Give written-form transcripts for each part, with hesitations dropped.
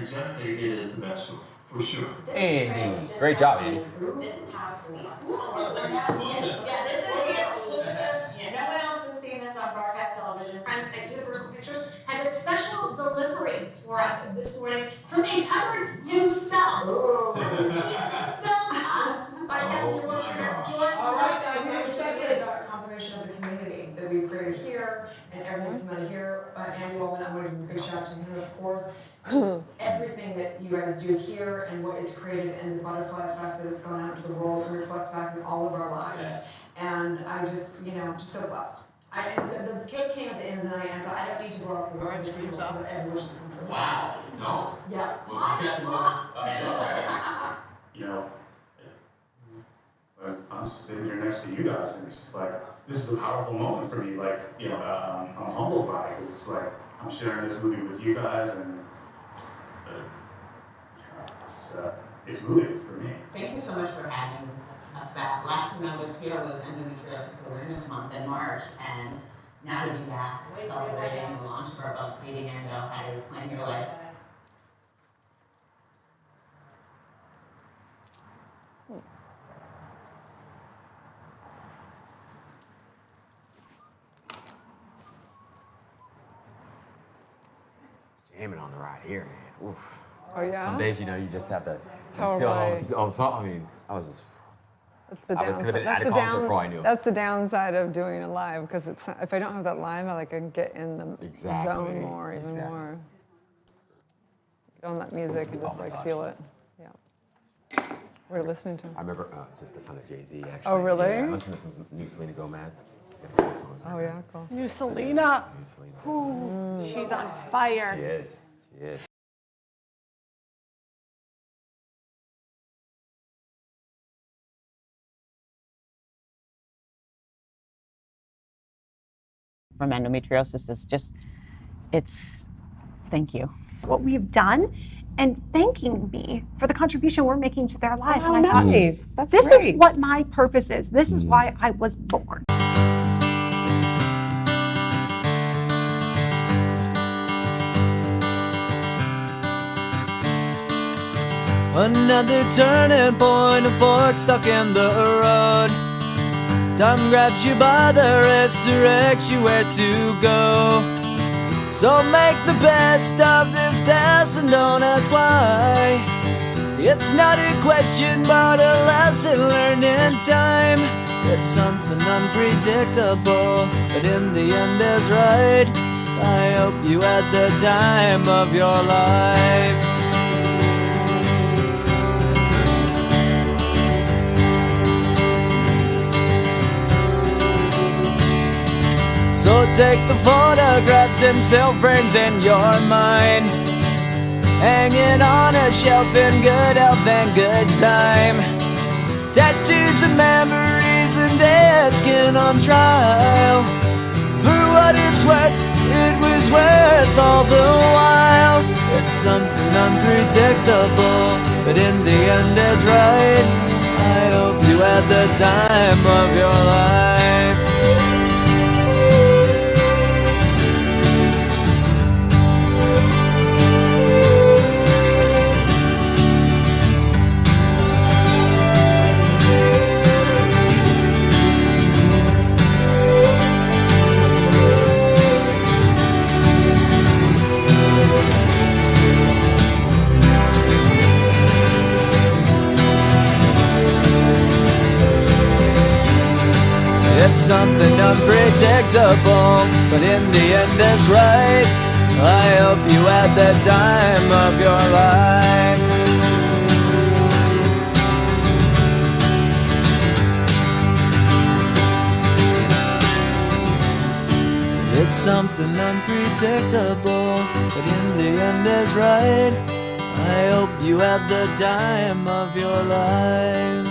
energetically, it is the best show for sure. Andy, great job, Andy. This has to be. Exclusive. Yeah, this would be exclusive. No one else has seen this on broadcast television. Friends at Universal Pictures had a special delivery for us this morning from the Tucker himself. Have you seen the film Us by Emily Warner? All right, guys, we have a second confirmation of the community that we've created here, and everything's come out of here. Andy Wallman, I want to give a big shout out to him, of course. Everything that you guys do here and what it's created and the butterfly effect that it's gone out to the world and reflects back in all of our lives. Yes. And I just, just so blessed. The cake came at the end of the night, and I thought, I don't need to go up with the people so that every wish is come true. Wow. No. Yeah. Well, you get some more. You know, I'm sitting here next to you guys, and it's just like, this is a powerful moment for me. Like, I'm humbled by it, because it's like, I'm sharing this movie with you guys, and it's moving for me. Thank you so much for having us back. Last time I was here was Endometriosis Awareness Month in March, and now to be back celebrating the launch of our book, Meeting Endo, How to Reclaim Your Life. Jamming on the ride here, man. Oof. Oh yeah? Some days, you just have to Totally. feel all the song. I mean, I was just. That's the I could have been at a the concert before I knew. That's the downside of doing it live, because it's if I don't have that live, I can get in the zone more, even more. Get on that music and just feel it. Yeah. We're listening to. I remember just a ton of Jay-Z actually. Oh really? Yeah, I listened to some new Selena Gomez. Oh yeah, cool. New Selena. New Selena. She's on fire. She is. She is. From endometriosis is just, thank you. What we've done and thanking me for the contribution we're making to their lives. Oh, and I thought, nice. That's this great. is what my purpose is. This is why I was born. Another turning point, a fork stuck in the road. Time grabs you by the wrist, directs you where to go. So make the best of this test and don't ask why. It's not a question but a lesson learned in time. It's something unpredictable, but in the end is right. I hope you had the time of your life. So take the photographs and still frames in your mind, hanging on a shelf in good health and good time. Tattoos and memories and dead skin on trial. For what it's worth, it was worth all the while. It's something unpredictable, but in the end is right. I hope you had the time of your life. It's something unpredictable, but in the end it's right. I hope you had the time of your life. It's something unpredictable, but in the end is right. I hope you had the time of your life.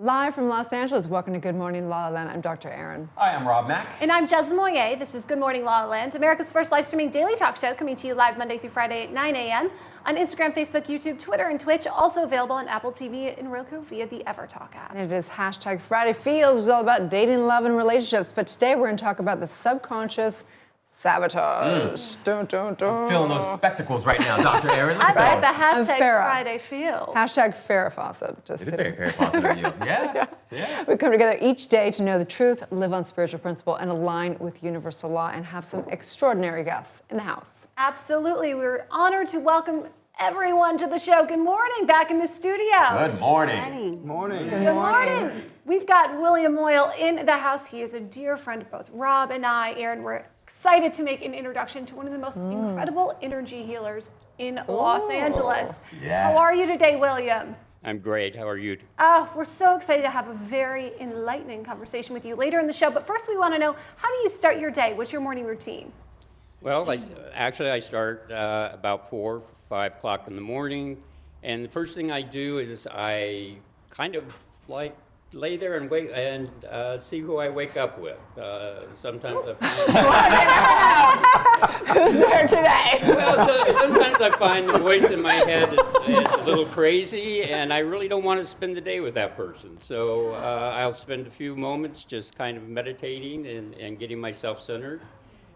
Live from Los Angeles, welcome to Good Morning La La Land. I'm Dr. Aaron. Hi, I'm Rob Mack. And I'm Jez Moyer. This is Good Morning La La Land, America's first live streaming daily talk show, coming to you live Monday through Friday at 9 a.m. on Instagram, Facebook, YouTube, Twitter, and Twitch. Also available on Apple TV and Roku via the EverTalk app. And it is hashtag Friday Feels, which is all about dating, love, and relationships. But today we're going to talk about the subconscious sabotage. I'm feeling those spectacles right now, Dr. Aaron. Look I at like the those. hashtag Farrah. Friday Feels. Hashtag Farrah Fawcett. Just It is kidding. very positive of you. Yes, yes. We come together each day to know the truth, live on spiritual principle, and align with universal law, and have some extraordinary guests in the house. Absolutely. We're honored to welcome everyone to the show. Good morning, back in the studio. Good morning. Good morning. We've got William Moyle in the house. He is a dear friend of both Rob and I. Aaron, we're excited to make an introduction to one of the most incredible energy healers in Los Angeles. Yes. How are you today, William? I'm great. How are you? Oh, we're so excited to have a very enlightening conversation with you later in the show. But first, we want to know, how do you start your day? What's your morning routine? Well, I start about 4, 5 o'clock in the morning, and the first thing I do is I kind of like lay there and wait and see who I wake up with. Sometimes I find Who's there today? sometimes I find the voice in my head is a little crazy, and I really don't want to spend the day with that person. So I'll spend a few moments just kind of meditating and getting myself centered.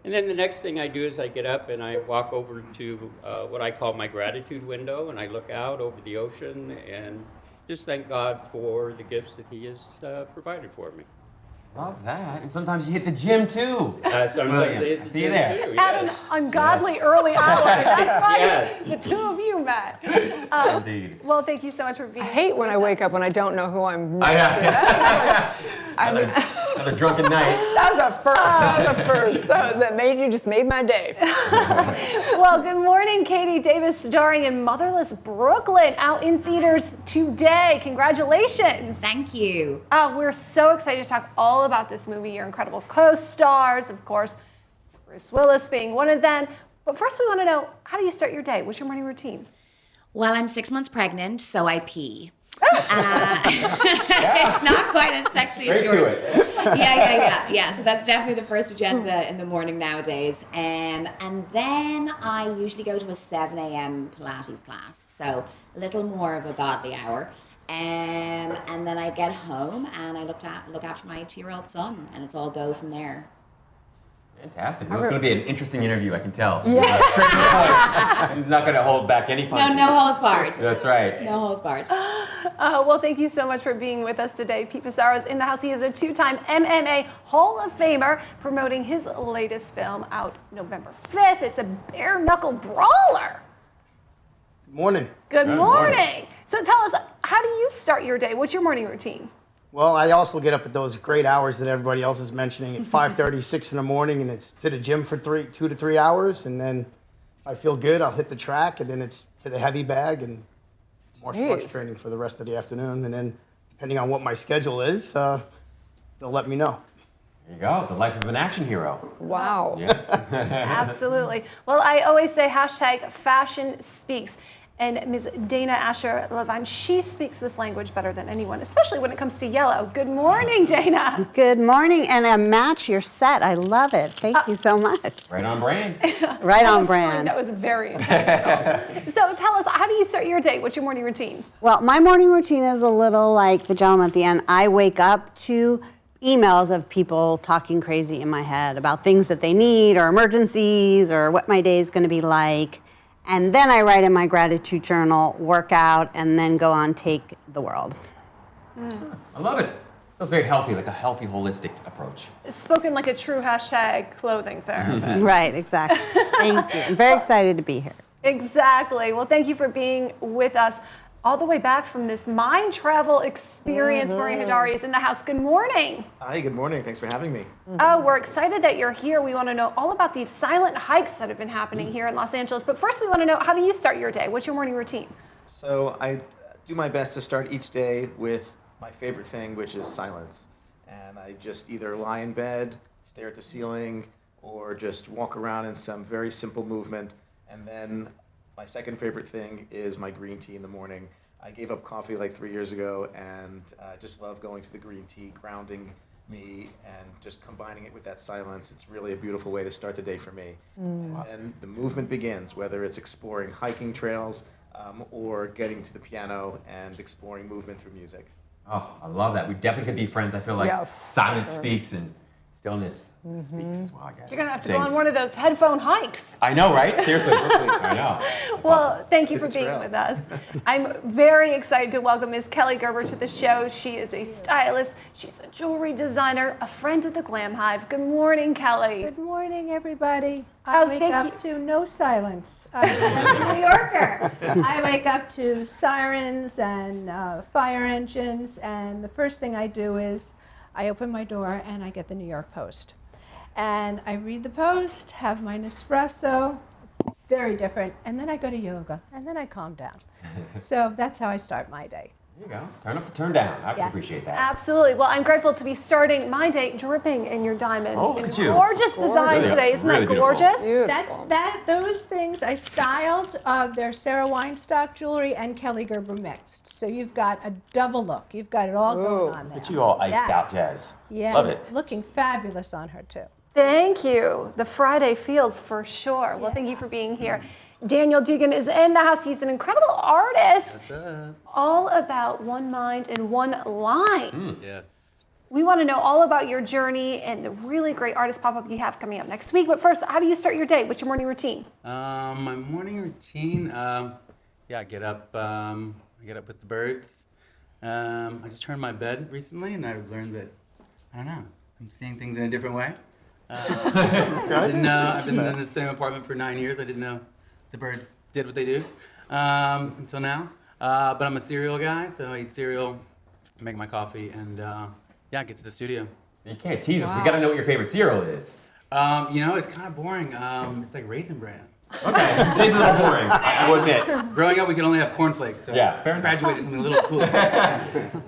And then the next thing I do is I get up and I walk over to what I call my gratitude window, and I look out over the ocean and just thank God for the gifts that He has provided for me. Love that. And sometimes you hit the gym too. Sometimes Brilliant. See you there. Too, At an yes. ungodly early hour. That's why Yes. the two of you met. Indeed. Well, thank you so much for being I hate when I wake up when I don't know who I'm next Another drunken night. That was a first. That was a first. That just made my day. Well, good morning, Katie Davis, starring in Motherless Brooklyn, out in theaters today. Congratulations. Thank you. We're so excited to talk all about this movie, your incredible co-stars, of course, Bruce Willis being one of them. But first we want to know, how do you start your day? What's your morning routine? Well, I'm 6 months pregnant, so I pee. It's not quite as sexy as yours. Yeah. So that's definitely the first agenda in the morning nowadays. And then I usually go to a 7 a.m. Pilates class, so a little more of a godly hour. And then I get home and I look after my 2-year-old son, and it's all go from there. Fantastic. Well, it's going to be an interesting interview, I can tell. Yeah. He's not going to hold back any punches. No holds barred. That's right. No holds barred. Well, thank you so much for being with us today. Pete Pizarro's in the house. He is a 2-time MMA Hall of Famer, promoting his latest film out November 5th. It's a bare-knuckle brawler. Good morning. Good morning. So tell us, how do you start your day? What's your morning routine? Well, I also get up at those great hours that everybody else is mentioning at 5:30, 6 in the morning, and it's to the gym for 2 to 3 hours. And then if I feel good, I'll hit the track, and then it's to the heavy bag and martial arts training for the rest of the afternoon. And then depending on what my schedule is, they'll let me know. There you go. The life of an action hero. Wow. Yes. Absolutely. Well, I always say hashtag fashion speaks. And Ms. Dana Asher-Levine, she speaks this language better than anyone, especially when it comes to yellow. Good morning, Dana. Good morning, and a match your set. I love it. Thank you so much. Right on brand. Right on brand. That was very intentional. So tell us, how do you start your day? What's your morning routine? Well, my morning routine is a little like the gentleman at the end. I wake up to emails of people talking crazy in my head about things that they need or emergencies or what my day is going to be like. And then I write in my gratitude journal, work out, and then go on Take the World. I love it. That's very healthy, like a healthy, holistic approach. Spoken like a true hashtag clothing therapist. Right, exactly. Thank you. I'm very excited to be here. Exactly. Well, thank you for being with us all the way back from this mind travel experience. Maria Hadari is in the house. Good morning. Hi, good morning. Thanks for having me. Oh, we're excited that you're here. We want to know all about these silent hikes that have been happening here in Los Angeles. But first, we want to know, how do you start your day? What's your morning routine? So I do my best to start each day with my favorite thing, which is silence. And I just either lie in bed, stare at the ceiling, or just walk around in some very simple movement. And then my second favorite thing is my green tea in the morning. I gave up coffee like 3 years ago, and I just love going to the green tea, grounding me, and just combining it with that silence. It's really a beautiful way to start the day for me. And the movement begins, whether it's exploring hiking trails or getting to the piano and exploring movement through music. Oh, I love that. We definitely could be friends. I feel like Yes, silence sure. speaks and stillness speaks as well, I guess. You're gonna have to go on one of those headphone hikes. I know, right? Seriously. I know. That's Well, awesome. thank you for being with us. I'm very excited to welcome Ms. Kelly Gerber to the show. She is a stylist, she's a jewelry designer, a friend of the Glam Hive. Good morning, Kelly. Good morning, everybody. I wake thank up to no silence. I'm a New Yorker. I wake up to sirens and fire engines, and the first thing I do is I open my door and I get the New York Post. And I read the Post, have my Nespresso, it's very different, and then I go to yoga, and then I calm down. So that's how I start my day. There you go. Turn up or turn down. I can Yes. appreciate that. Absolutely. Well, I'm grateful to be starting my day dripping in your diamonds. Oh, look in at you. gorgeous design Really- today. Isn't really that beautiful. gorgeous? Those things I styled. They're Sarah Weinstock jewelry and Kelly Gerber mixed. So you've got a double look. You've got it all going on there. Look at you all iced Yes. out, Jazz. Yeah, Love it. looking fabulous on her too. Thank you. The Friday feels for sure. Well, thank you for being here. Daniel Dugan is in the house. He's an incredible artist. All about one mind and one line. Yes. We want to know all about your journey and the really great artist pop-up you have coming up next week. But first, how do you start your day? What's your morning routine? My morning routine, I get up with the birds. I just turned my bed recently, and I've learned that, I don't know, I'm seeing things in a different way. I didn't know, I've been in the same apartment for 9 years. I didn't know the birds did what they do until now. But I'm a cereal guy, so I eat cereal, make my coffee, and get to the studio. You can't tease us. We got to know what your favorite cereal is. It's kind of boring. It's like Raisin Bran. Okay, it is a little boring, I will admit. Growing up, we could only have cornflakes, so Yeah, fair I enough. graduated something a little cooler.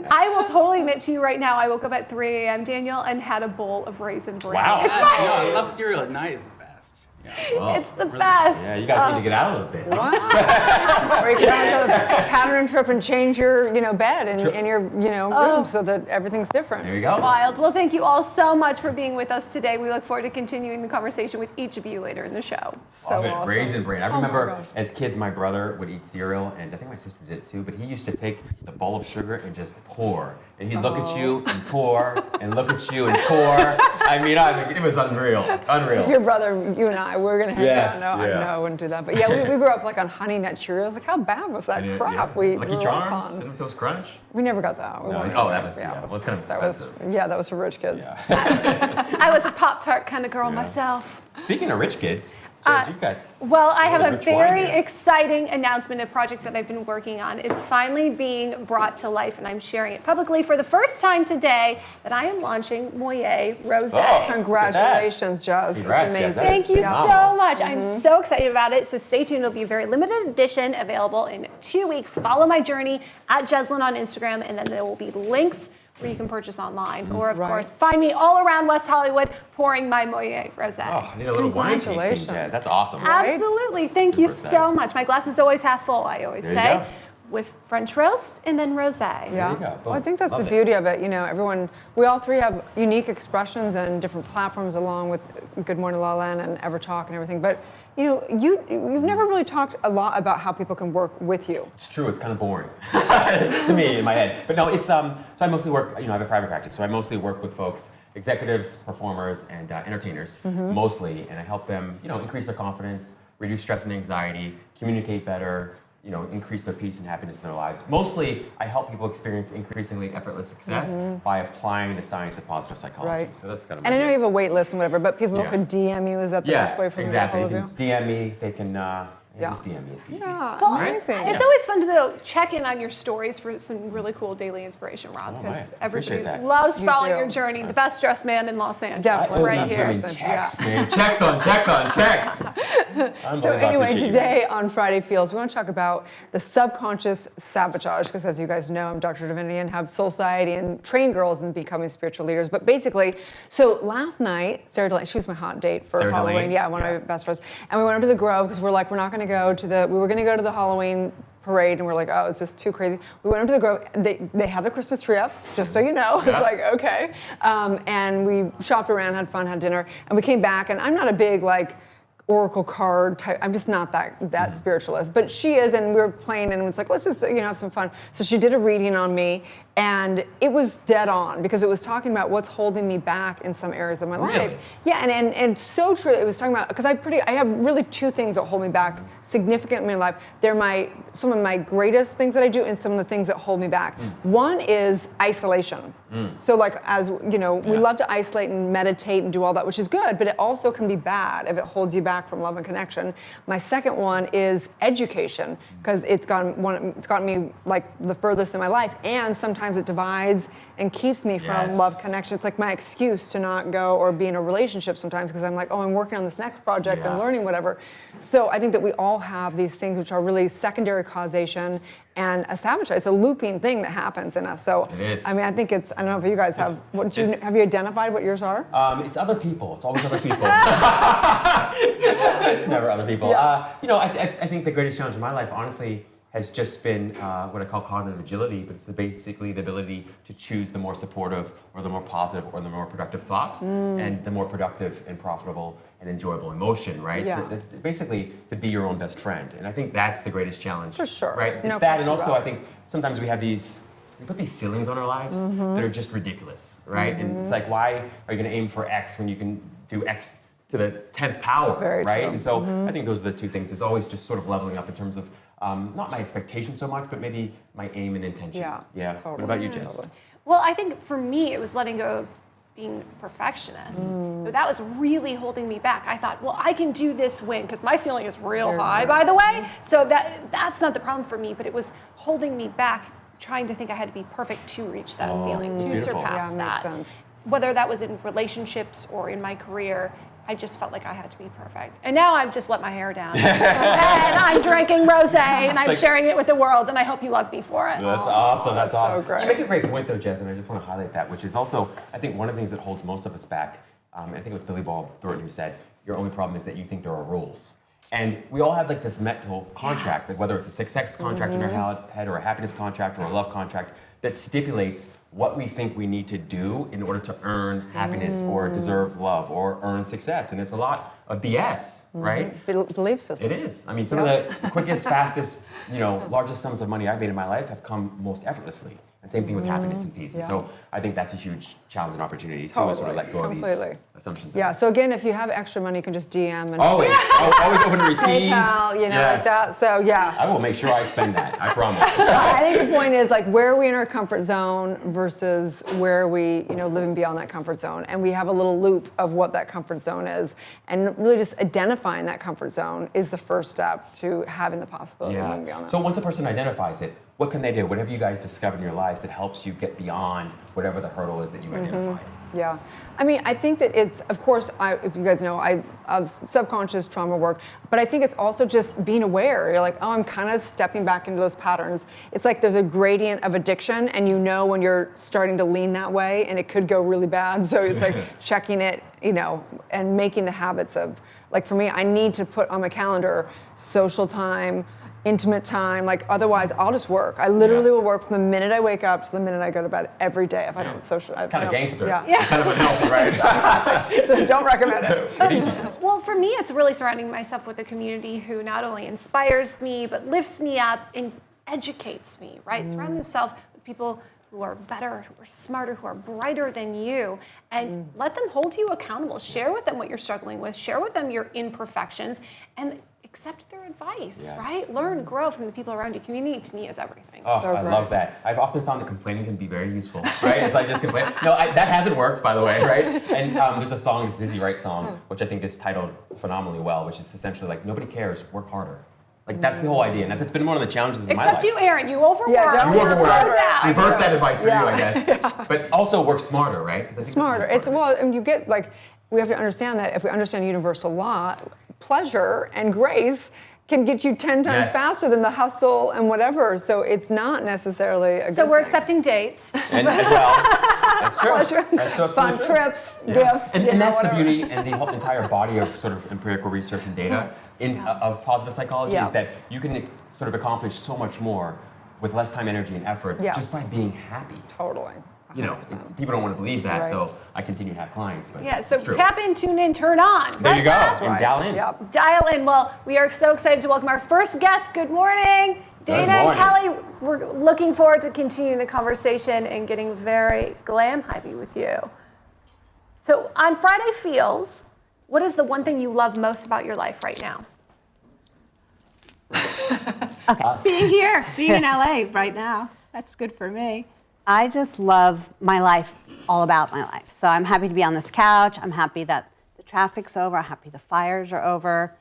I will totally admit to you right now, I woke up at 3 a.m., Daniel, and had a bowl of Raisin Bran. Wow. It's I love cereal at night. It's the best. Wow. It's the best. Yeah, you guys need to get out a little bit. Or you can have a pattern trip and change your, bed in your, room so that everything's different. There you go. Wild. Well, thank you all so much for being with us today. We look forward to continuing the conversation with each of you later in the show. Love it. awesome. Raisin Bran. I Oh my remember gosh. as kids, my brother would eat cereal, and I think my sister did it too, but he used to take the bowl of sugar and just pour. And he'd look at you and pour, and look at you and pour. I mean, it was unreal. Unreal. Your brother, you and I, we're gonna hang Yes, out. No, yeah. I wouldn't do that. But yeah, we grew up like on Honey Nut Cheerios. Like, how bad was that And crap? yeah. We Lucky grew Charms, up on. Cinnamon Toast Crunch. We never got that. We No, wanted oh, that. that was yeah, well, it's kind of that was expensive. that was for rich kids. I was a Pop-Tart kind of girl myself. Speaking of rich kids, Jess, you've got Well, I have a rich wine very here. exciting announcement. A project that I've been working on is finally being brought to life, and I'm sharing it publicly for the first time today that I am launching Moyer Rosé. Oh, Congratulations, Jazz. Congrats, It's Jess. amazing. That is Thank you phenomenal. so much. I'm so excited about it. So stay tuned. It'll be a very limited edition available in 2 weeks. Follow my journey at Jeslyn on Instagram, and then there will be links where you can purchase online. Or, of course, find me all around West Hollywood pouring my Moyer Rosé. Oh, I need a little wine tasting, Congratulations. Jazz. That's awesome. Absolutely. Thank you Super so excited. much. My glass is always half full, I always There you say. go. With French roast and then rosé. Yeah. you go. Well, I Boom. think that's Love the it. beauty of it. Everyone, we all three have unique expressions and different platforms along with Good Morning La La Land and Ever Talk and everything. But, you've never really talked a lot about how people can work with you. It's true. It's kind of boring to me in my head. But no, it's so I mostly work. I have a private practice, so I mostly work with folks, executives, performers, and entertainers mostly, and I help them, increase their confidence, reduce stress and anxiety, communicate better, increase their peace and happiness in their lives. Mostly, I help people experience increasingly effortless success by applying the science of positive psychology. Right. So that's kind of. And I know you have a wait list and whatever, but people Yeah. could DM you. Is that the best way for exactly. them to They get can hold of you? DM me. They can just DM me. It's easy. Yeah, Well, amazing. it's always fun to check in on your stories for some really cool daily inspiration, Rob, Oh, because right. everybody Appreciate that. loves You following do. your journey. The best dressed man in Los Angeles, Definitely. right These here. women Husband, checks, yeah. man. Checks on checks on checks. So Unbelievable. I anyway, appreciate you today guys. on Friday Feels, we want to talk about the subconscious sabotage, because as you guys know, I'm Dr. Divinity and have Soul Society and train girls in becoming spiritual leaders. But basically, so last night, Sarah Delane, she was my hot date for Sarah Halloween. Delane? Yeah, one of my best friends. And we went up to the Grove because we're like, we're not going to go to the, we were going to go to the Halloween parade, and we're like, oh, it's just too crazy. We went up to the Grove. They have the Christmas tree up, just so you know. It's like, okay. And we shopped around, had fun, had dinner, and we came back. And I'm not a big like oracle card type. I'm just not that spiritualist, but she is, and we were playing, and it's like, let's just have some fun. So she did a reading on me, and it was dead on because it was talking about what's holding me back in some areas of my life. Yeah, and so true. It was talking about because I have really two things that hold me back significantly in my life. They're some of my greatest things that I do, and some of the things that hold me back. One is isolation. So like as we love to isolate and meditate and do all that, which is good, but it also can be bad if it holds you back from love and connection. My second one is education, because it's gotten me like the furthest in my life, and sometimes it divides and keeps me from love connection. It's like my excuse to not go or be in a relationship sometimes, because I'm like, oh, I'm working on this next project and learning whatever. So I think that we all have these things which are really secondary causation and a sabotage. It's a looping thing that happens in us. So it is. I mean, I think I don't know if you guys have have you identified what yours are? It's other people. It's always other people. It's never other people. Yeah. I think the greatest challenge in my life, honestly, has just been what I call cognitive agility, but it's basically the ability to choose the more supportive or the more positive or the more productive thought and the more productive and profitable and enjoyable emotion, right? Yeah. So basically to be your own best friend. And I think that's the greatest challenge. For sure. Right? It's that, and also I think sometimes we put these ceilings on our lives that are just ridiculous, right? And it's like, why are you going to aim for X when you can do X to the 10th power, right? True. And so I think those are the two things. Is always just sort of leveling up in terms of not my expectations so much, but maybe my aim and intention. Yeah. Totally. What about you, Jess? Well, I think for me, it was letting go of being a perfectionist. That was really holding me back. I thought, well, I can do this win, because my ceiling is real high, by the way. So that's not the problem for me, but it was holding me back, trying to think I had to be perfect to reach that ceiling, to surpass that. Makes sense. Whether that was in relationships or in my career, I just felt like I had to be perfect. And now I've just let my hair down. And I'm drinking rosé, and I'm sharing it with the world, and I hope you love me for it. That's awesome. That's awesome. so great. You make a great point, though, Jess, and I just want to highlight that, which is also, I think, one of the things that holds most of us back. I think it was Billy Bob Thornton who said, your only problem is that you think there are rules. And we all have like this mental contract, like whether it's a success contract in our head or a happiness contract or a love contract, that stipulates what we think we need to do in order to earn happiness or deserve love or earn success. And it's a lot of BS, right? Belief systems. It is. I mean, some of the quickest, fastest, largest sums of money I've made in my life have come most effortlessly. And same thing with happiness and peace. And so I think that's a huge challenge and opportunity to sort of let go of these assumptions. Yeah, so again, if you have extra money, you can just DM. And always open to receive. PayPal, like that. So yeah. I will make sure I spend that, I promise. I think the point is like, where are we in our comfort zone versus where are we, living beyond that comfort zone? And we have a little loop of what that comfort zone is. And really just identifying that comfort zone is the first step to having the possibility of moving beyond that. So once a person identifies it, what can they do? What have you guys discovered in your lives that helps you get beyond whatever the hurdle is that you identified? Yeah, I mean, I think that it's, of course, if you guys know, I have subconscious trauma work, but I think it's also just being aware. You're like, oh, I'm kind of stepping back into those patterns. It's like there's a gradient of addiction, and when you're starting to lean that way, and it could go really bad. So it's like checking it, and making the habits of, like for me, I need to put on my calendar social time, intimate time, like otherwise I'll just work. I literally will work from the minute I wake up to the minute I go to bed every day if I don't socialize. It's kind of gangster. Yeah. Kind of unhealthy, right? So don't recommend it. Well, for me, it's really surrounding myself with a community who not only inspires me, but lifts me up and educates me, right? Surround yourself with people who are better, who are smarter, who are brighter than you, and let them hold you accountable. Share with them what you're struggling with. Share with them your imperfections, and accept their advice, right? Learn, grow from the people around you. Community to me is everything. Oh, I love that. I've often found that complaining can be very useful, right? It's like just complain. No, that hasn't worked, by the way, right? And there's a song, this Dizzy Wright song, which I think is titled phenomenally well, which is essentially like, nobody cares, work harder. Like that's the whole idea, and that's been one of the challenges in my life. Except you, Aaron, you overwork. Yeah, you overwork. Slow down. Reverse that advice for you, I guess. But also work smarter, right? Because I think smarter. And you get like, we have to understand that if we understand universal law, pleasure and grace can get you 10 times faster than the hustle and whatever. So it's not necessarily a good So we're thing. accepting dates. And as well. That's true. Pleasure. That's so fun true. trips, gifts. And that's the beauty and the whole entire body of sort of empirical research and data of positive psychology is that you can sort of accomplish so much more with less time, energy, and effort just by being happy. Totally. 100%. You know, people don't want to believe that, so I continue to have clients. But Yeah, so it's true. tap in, tune in, turn on. There you go, Right? and dial in. Yep. Dial in. Well, we are so excited to welcome our first guest. Good morning. Dana and Kelly, we're looking forward to continuing the conversation and getting very glam-heavy with you. So on Friday Feels, what is the one thing you love most about your life right now? Being here, being in LA right now. That's good for me. I just love my life, all about my life. So I'm happy to be on this couch. I'm happy that the traffic's over. I'm happy the fires are over.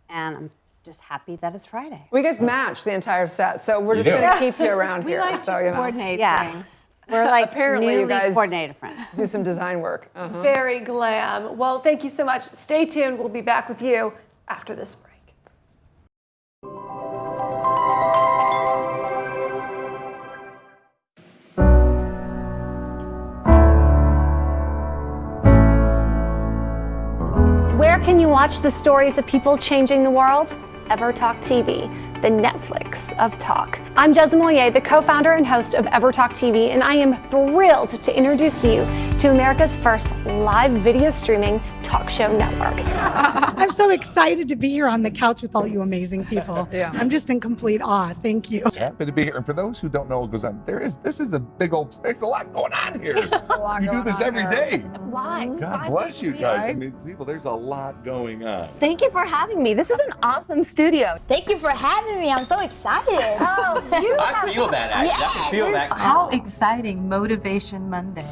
And I'm just happy that it's Friday. We guys match the entire set, so we're just going to keep you around here. We like so, to you know. coordinate things. We're like Apparently you newly guys coordinated friends. do some design work. Very glam. Well, thank you so much. Stay tuned. We'll be back with you after this break. Where can you watch the stories of people changing the world? EverTalk TV, the Netflix of talk. I'm Jez Moyer, the co-founder and host of EverTalk TV, and I am thrilled to introduce you to America's first live video streaming talk show network. I'm so excited to be here on the couch with all you amazing people. Yeah. I'm just in complete awe. Thank you. Happy to be here. And for those who don't know what goes on, this is a big old, there's a lot going on here. You do this every day. Live. God bless you guys. I mean, people, there's a lot going on. Thank you for having me. This is an awesome studio. Thank you for having me. I'm so excited. I feel that, actually. I can feel that. How exciting Motivation Monday.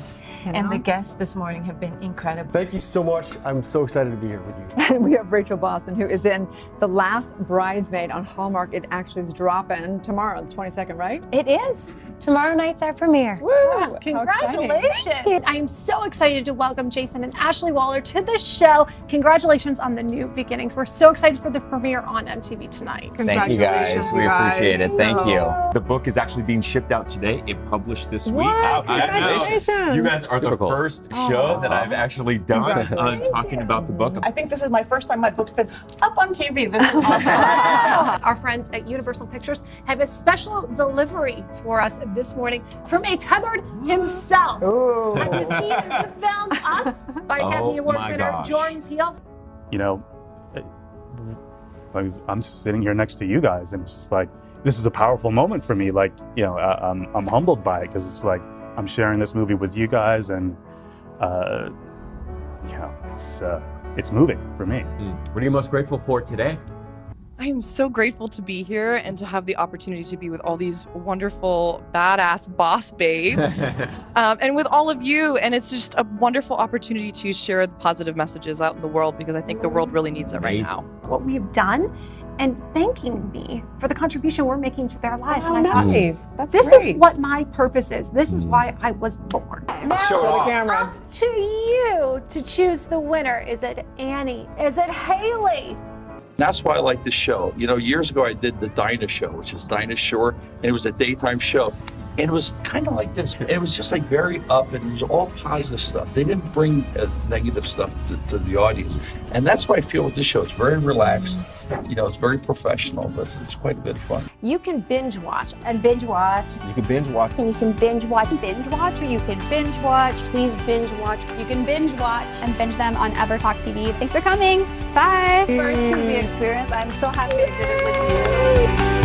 And the guests this morning have been incredible. Thank you so much. I'm so excited to be here with you. And we have Rachel Boston, who is in The Last Bridesmaid on Hallmark. It actually is dropping tomorrow, the 22nd, right? It is. Tomorrow night's our premiere. Woo! Congratulations! I am so excited to welcome Jason and Ashley Waller to the show. Congratulations on the new beginnings. We're so excited for the premiere on MTV tonight. Thank you guys. We appreciate it. Thank you. The book is actually being shipped out today. It published this week. What? Congratulations. You guys are the first show that I've actually done talking about the book. I think this is my first time my book's been up on TV. This is awesome. Our friends at Universal Pictures have a special delivery for us this morning from a tethered himself. Ooh. Have you seen the film Us by Academy Award winner Jordan Peele? You know, I'm sitting here next to you guys, and it's just like, this is a powerful moment for me. Like, you know, I'm humbled by it, because it's like I'm sharing this movie with you guys, and you know, it's moving for me. What are you most grateful for today? I am so grateful to be here and to have the opportunity to be with all these wonderful, badass boss babes and with all of you. And it's just a wonderful opportunity to share the positive messages out in the world, because I think the world really needs it right now. What we have done and thanking me for the contribution we're making to their lives. Oh, And I thought, nice. That's this great. is what my purpose is. This is why I was born. Now, Show the camera. up to you to choose the winner. Is it Annie? Is it Haley? That's why I like this show. You know, years ago I did the Dinah Show, which is Dinah Shore, and it was a daytime show. And it was kind of like this. And it was just like very up, and it was all positive stuff. They didn't bring negative stuff to the audience. And that's what I feel with this show. It's very relaxed. You know, it's very professional, but it's quite a bit of fun. You can binge watch and binge watch. You can binge watch. And you can binge watch, or you can binge watch. Please binge watch. You can binge watch and binge them on EverTalk TV. Thanks for coming. Bye. First TV experience. I'm so happy I did it with you.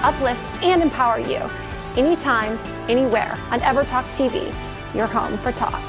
Uplift, and empower you. Anytime, anywhere on EverTalk TV, your home for talk.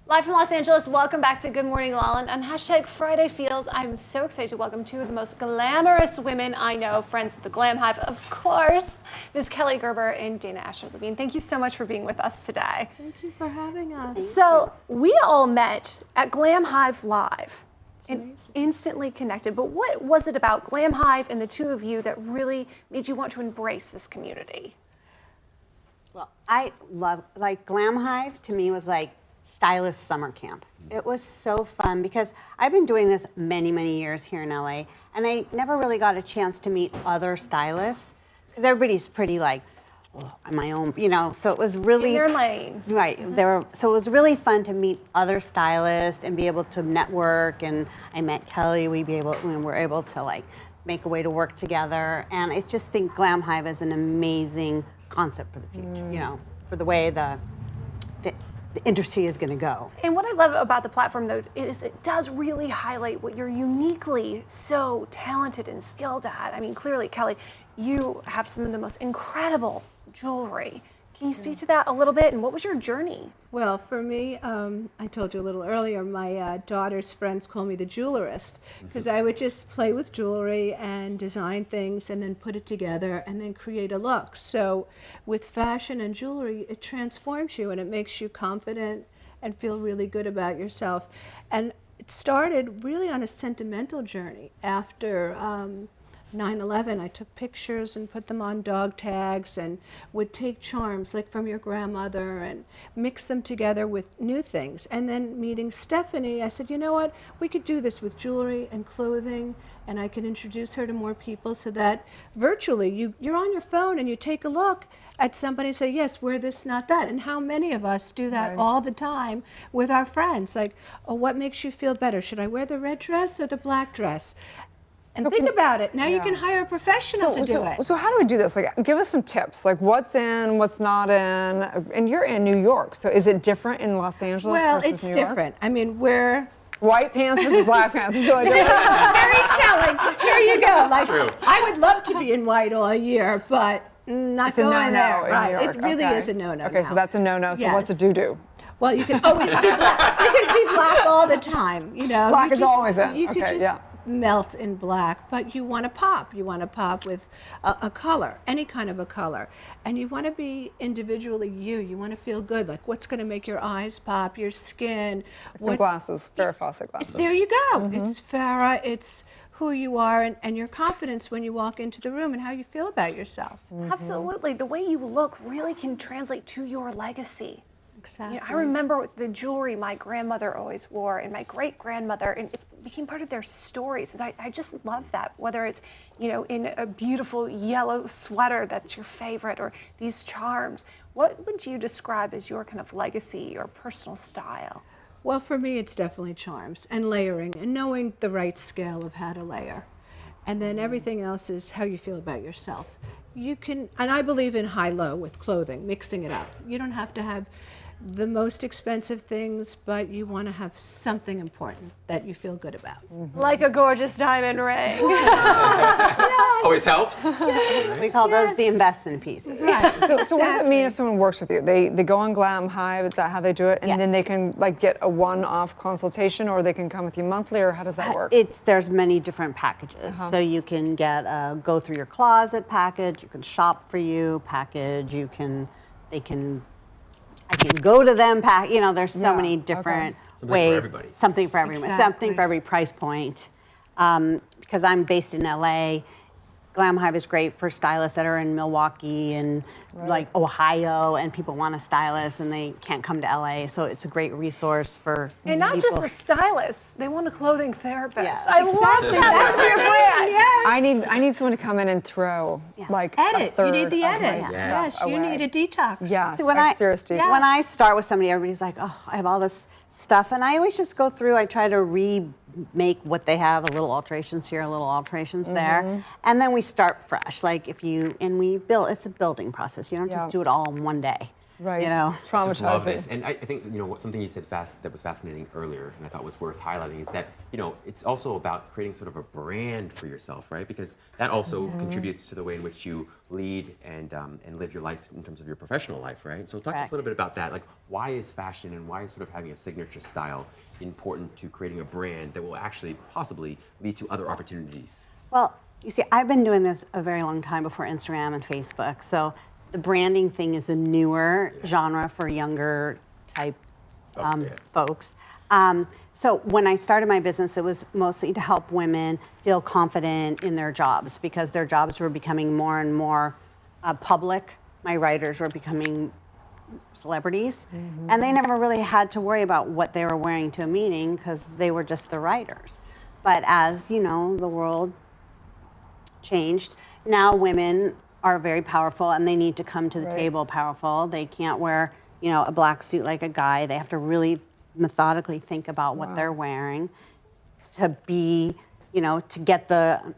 Live from Los Angeles, welcome back to Good Morning Lolland and hashtag Friday Feels. I'm so excited to welcome two of the most glamorous women I know, friends of the Glam Hive, of course, Ms. Kelly Gerber and Dana Asher-Levine. Thank you so much for being with us today. Thank you for having us. So we all met at Glam Hive Live and instantly connected. But what was it about Glam Hive and the two of you that really made you want to embrace this community? Well, I love, like Glam Hive to me was like stylist summer camp. It was so fun because I've been doing this many, many years here in LA, and I never really got a chance to meet other stylists because everybody's pretty like, oh, on my own, you know, so it was really— In their lane. Right, so it was really fun to meet other stylists and be able to network, and I met Kelly, we were able to like make a way to work together, and I just think Glam Hive is an amazing concept for the future, you know, for the way the industry is going to go. And what I love about the platform, though, is it does really highlight what you're uniquely so talented and skilled at. I mean, clearly, Kelly, you have some of the most incredible jewelry. Can you speak to that a little bit? And what was your journey? Well, for me, I told you a little earlier, my daughter's friends call me the jewelerist because I would just play with jewelry and design things and then put it together and then create a look. So with fashion and jewelry, it transforms you and it makes you confident and feel really good about yourself. And it started really on a sentimental journey. After 9/11, I took pictures and put them on dog tags and would take charms like from your grandmother and mix them together with new things. And then meeting Stephanie, I said, you know what, we could do this with jewelry and clothing, and I can introduce her to more people so that virtually you're on your phone and you take a look at somebody and say, yes, wear this, not that. And how many of us do that all the time with our friends? Like, oh, what makes you feel better? Should I wear the red dress or the black dress? And so think about it. Now you can hire a professional to do it. So how do we do this? Like, give us some tips. Like, what's in, what's not in? And you're in New York, so is it different in Los Angeles Well, versus it's New York? different. I mean, we're white pants versus black pants. So this is very telling. Here you go. Like, True. I would love to be in white all year, but not It's a going no-no there. in Right? New York. It really Okay. is a no-no. Okay, so that's a no-no. So what's a do-do? Well, you can always be black. You can be black all the time. You know, Black you is just- always in. You could Okay, just yeah. melt in black, but you want to pop. You want to pop with a color, any kind of a color, and you want to be individually you. You want to feel good. Like, what's going to make your eyes pop, your skin. Some glasses, Farrah Fawcett glasses. There you go. It's Farrah. It's who you are and your confidence when you walk into the room and how you feel about yourself. Absolutely. The way you look really can translate to your legacy. Exactly. You know, I remember the jewelry my grandmother always wore and my great-grandmother, and it became part of their stories. And I just love that, whether it's, you know, in a beautiful yellow sweater that's your favorite or these charms. What would you describe as your kind of legacy or personal style? Well, for me, it's definitely charms and layering and knowing the right scale of how to layer. And then everything else is how you feel about yourself. You can, and I believe in high-low with clothing, mixing it up. You don't have to have the most expensive things, but you want to have something important that you feel good about. Like a gorgeous diamond ring. Always helps. We call those the investment pieces. Right. So what does it mean if someone works with you? They go on Glam Hive, is that how they do it? And then they can like get a one-off consultation, or they can come with you monthly, or how does that work? There's many different packages. So you can get a go through your closet package, you can shop for you package, I can go to them pack, you know, there's so many different ways. Something for everybody. Something for every price point. Because I'm based in LA, Glam Hive is great for stylists that are in Milwaukee and like Ohio, and people want a stylist and they can't come to LA, so it's a great resource for And not people. just the stylists, they want a clothing therapist. Yeah. I love that. That's your brand. Yes. I need someone to come in and throw like Edit. a You third need the of my edit. Yes. stuff You away. need a detox. Yes. See, when I start with somebody, everybody's like, oh, I have all this stuff, and I always just go through, I try to remake what they have, a little alterations here, a little alterations there, and then we start fresh. Like we build, it's a building process. You don't just do it all in one day. Right. You know, Just love this. Traumatizing. And I think, something you said that was fascinating earlier, and I thought was worth highlighting, is that, it's also about creating sort of a brand for yourself, right? Because that also contributes to the way in which you lead and live your life in terms of your professional life, right? So talk to us a little bit about that. Like, why is fashion and why is sort of having a signature style important to creating a brand that will actually possibly lead to other opportunities? Well, you see, I've been doing this a very long time before Instagram and Facebook. So the branding thing is a newer genre for younger type folks. So when I started my business, it was mostly to help women feel confident in their jobs because their jobs were becoming more and more public. My writers were becoming celebrities, and they never really had to worry about what they were wearing to a meeting because they were just the writers. But as the world changed, now women are very powerful and they need to come to the table powerful. They can't wear, a black suit like a guy. They have to really methodically think about what they're wearing to be, to get the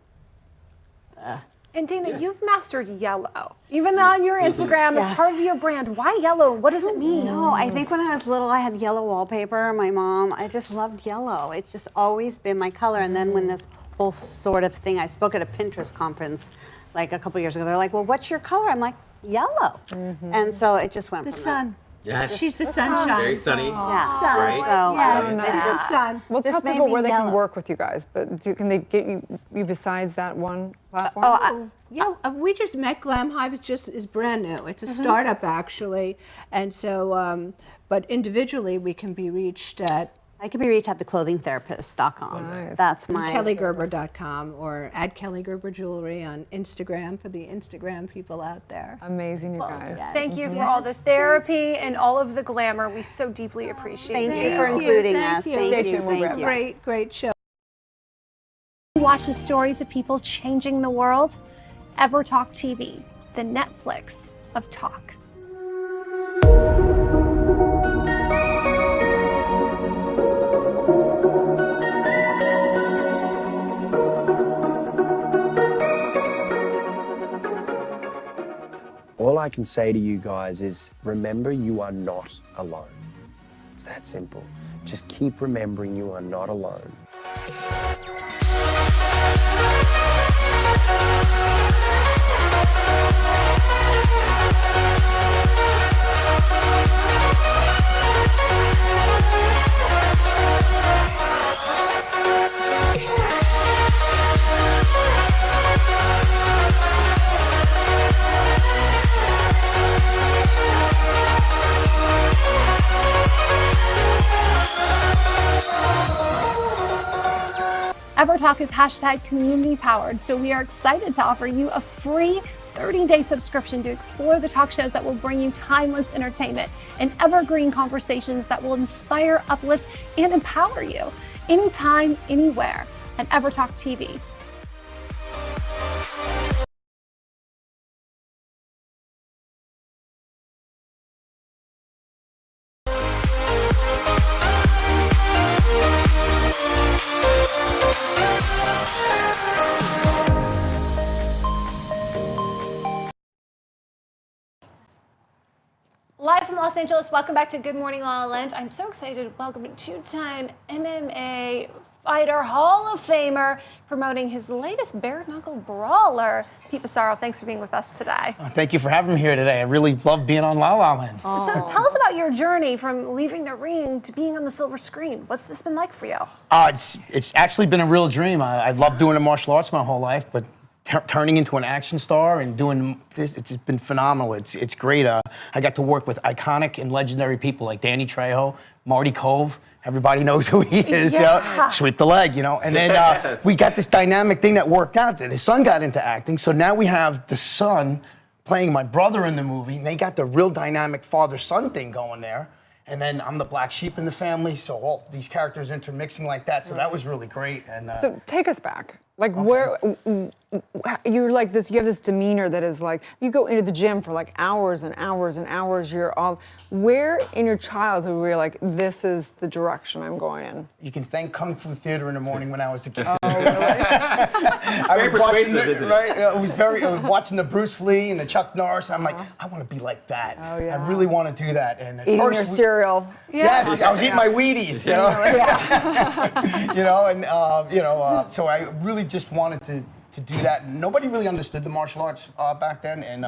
And Dana, you've mastered yellow. Even on your Instagram as part of your brand. Why yellow? What does it mean? No, I think when I was little, I had yellow wallpaper. My mom, I just loved yellow. It's just always been my color. And then when this whole sort of thing, I spoke at a Pinterest conference like a couple years ago. They're like, well, what's your color? I'm like, yellow. And so it just went The from sun. Yes. She's the sunshine. Very sunny. Yeah. Sun. Right? So, Yes, she's the sun. Well, This tell made people me where they can yellow. work with you guys, but can they get you besides that one platform? We just met Glam Hive. It just is brand new. It's a startup actually, and so but individually we can be reached at. I can be reached at theclothingtherapist.com. Nice. That's my KellyGerber.com or at Kelly Gerber Jewelry on Instagram for the Instagram people out there. Amazing, you guys. Thank you for all this therapy and all of the glamour. We so deeply appreciate it. Thank you for including us. Thank you. Thank you. Great show. Watch the stories of people changing the world. EverTalk TV, the Netflix of talk. All I can say to you guys is remember you are not alone. It's that simple. Just keep remembering you are not alone. EverTalk is hashtag community powered, so we are excited to offer you a free 30-day subscription to explore the talk shows that will bring you timeless entertainment and evergreen conversations that will inspire, uplift, and empower you anytime, anywhere at EverTalk TV. Live from Los Angeles, welcome back to Good Morning La La Land. I'm so excited to welcome a two-time MMA fighter, Hall of Famer, promoting his latest bare knuckle brawler. Pete Pissarro, thanks for being with us today. Thank you for having me here today. I really love being on La La Land. So tell us about your journey from leaving the ring to being on the silver screen. What's this been like for you? It's actually been a real dream. I've loved doing the martial arts my whole life, but turning into an action star and doing this, it's been phenomenal. It's great. I got to work with iconic and legendary people like Danny Trejo, Marty Cove. Everybody knows who he is. Sweep the leg, And then we got this dynamic thing that worked out. That his son got into acting, so now we have the son playing my brother in the movie, and they got the real dynamic father-son thing going there. And then I'm the black sheep in the family, so all these characters intermixing like that. So that was really great. And so take us back. Like where you're like this, you have this demeanor that is like, you go into the gym for like hours and hours and hours, you're all, where in your childhood were you like, this is the direction I'm going in? You can thank Kung Fu Theater in the morning when I was a kid. Oh, really? Very persuasive, isn't it? Right? I was watching the Bruce Lee and the Chuck Norris, and I'm like, I want to be like that. Oh, yeah. I really want to do that. And at Eating first your cereal. Yes, I was eating my Wheaties, you know? You know, and, so I really just wanted to do that. Nobody really understood the martial arts back then, and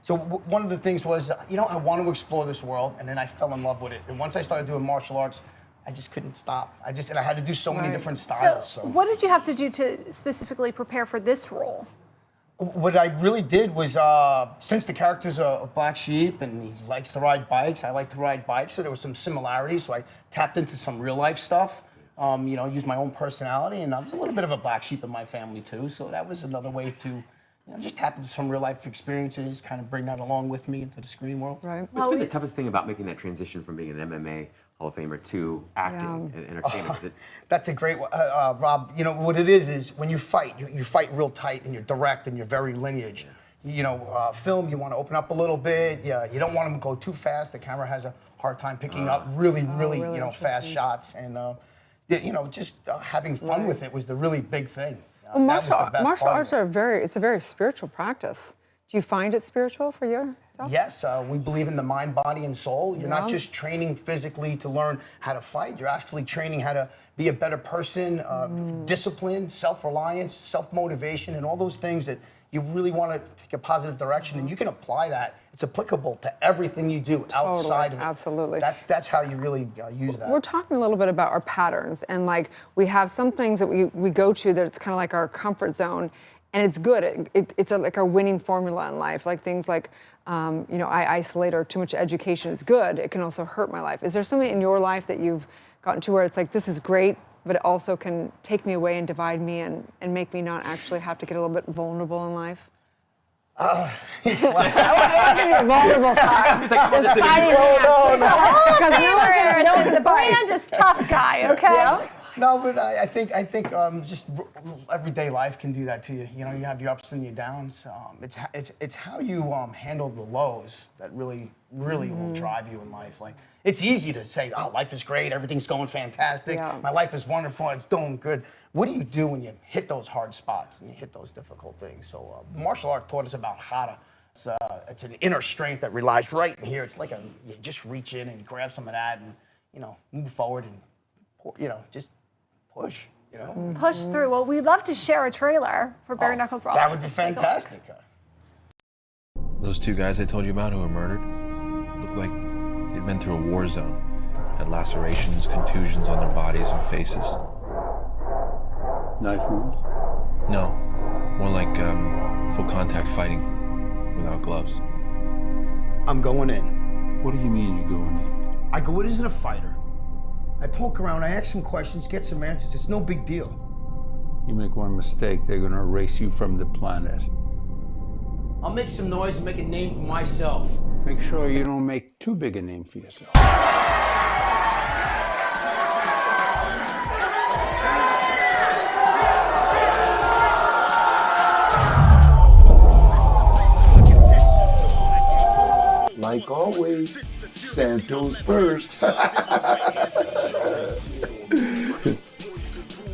so one of the things was, you know, I want to explore this world, and then I fell in love with it. And once I started doing martial arts, I just couldn't stop. And I had to do so many different styles. So what did you have to do to specifically prepare for this role? What I really did was, since the character's a black sheep and he likes to ride bikes, I like to ride bikes, so there was some similarities. So I tapped into some real life stuff. You know, use my own personality, and I was a little bit of a black sheep in my family too, so that was another way to, you know, just tap into some real life experiences, kind of bring that along with me into the screen world. Right. What's been the toughest thing about making that transition from being an MMA Hall of Famer to acting and entertainment? That's a great one. Rob, you know, what it is when you fight, you fight real tight and you're direct and you're very lineage. You know, film, you want to open up a little bit. Yeah, you don't want to go too fast. The camera has a hard time picking up really, you know, fast shots. And, you know, just having fun with it was the really big thing. Well, martial arts it's a very spiritual practice. Do you find it spiritual for yourself? Yes, we believe in the mind, body, and soul. You're not just training physically to learn how to fight. You're actually training how to be a better person, discipline, self-reliance, self-motivation, and all those things that you really want to take a positive direction. And you can apply that. It's applicable to everything you do outside of it. Absolutely. That's how you really use that. We're talking a little bit about our patterns, and like we have some things that we go to that it's kind of like our comfort zone, and it's good. It's like our winning formula in life. Like things like, you know, I isolate, or too much education is good. It can also hurt my life. Is there something in your life that you've gotten to where it's like, this is great, but it also can take me away and divide me and make me not actually have to get a little bit vulnerable in life? I want to give you a vulnerable side. He's like, the brand is tough guy, okay? Yeah. No, but I think just everyday life can do that to you. You know, you have your ups and your downs. It's how you handle the lows that really will drive you in life. Like, it's easy to say, oh, life is great, everything's going fantastic, my life is wonderful, it's doing good. What do you do when you hit those hard spots and you hit those difficult things? So martial art taught us about how to. It's an inner strength that relies right in here. It's like you just reach in and grab some of that and, you know, move forward and, you know, just push, you know? Push through. Well, we'd love to share a trailer for Bare Knuckle Brawl. That would be fantastic. Those two guys I told you about who were murdered looked like they'd been through a war zone. Had lacerations, contusions on their bodies and faces. Knife wounds? No, more like full contact fighting without gloves. I'm going in. What do you mean you're going in? I go in as a fighter. I poke around, I ask some questions, get some answers. It's no big deal. You make one mistake, they're gonna erase you from the planet. I'll make some noise and make a name for myself. Make sure you don't make too big a name for yourself. Like always, Santos first.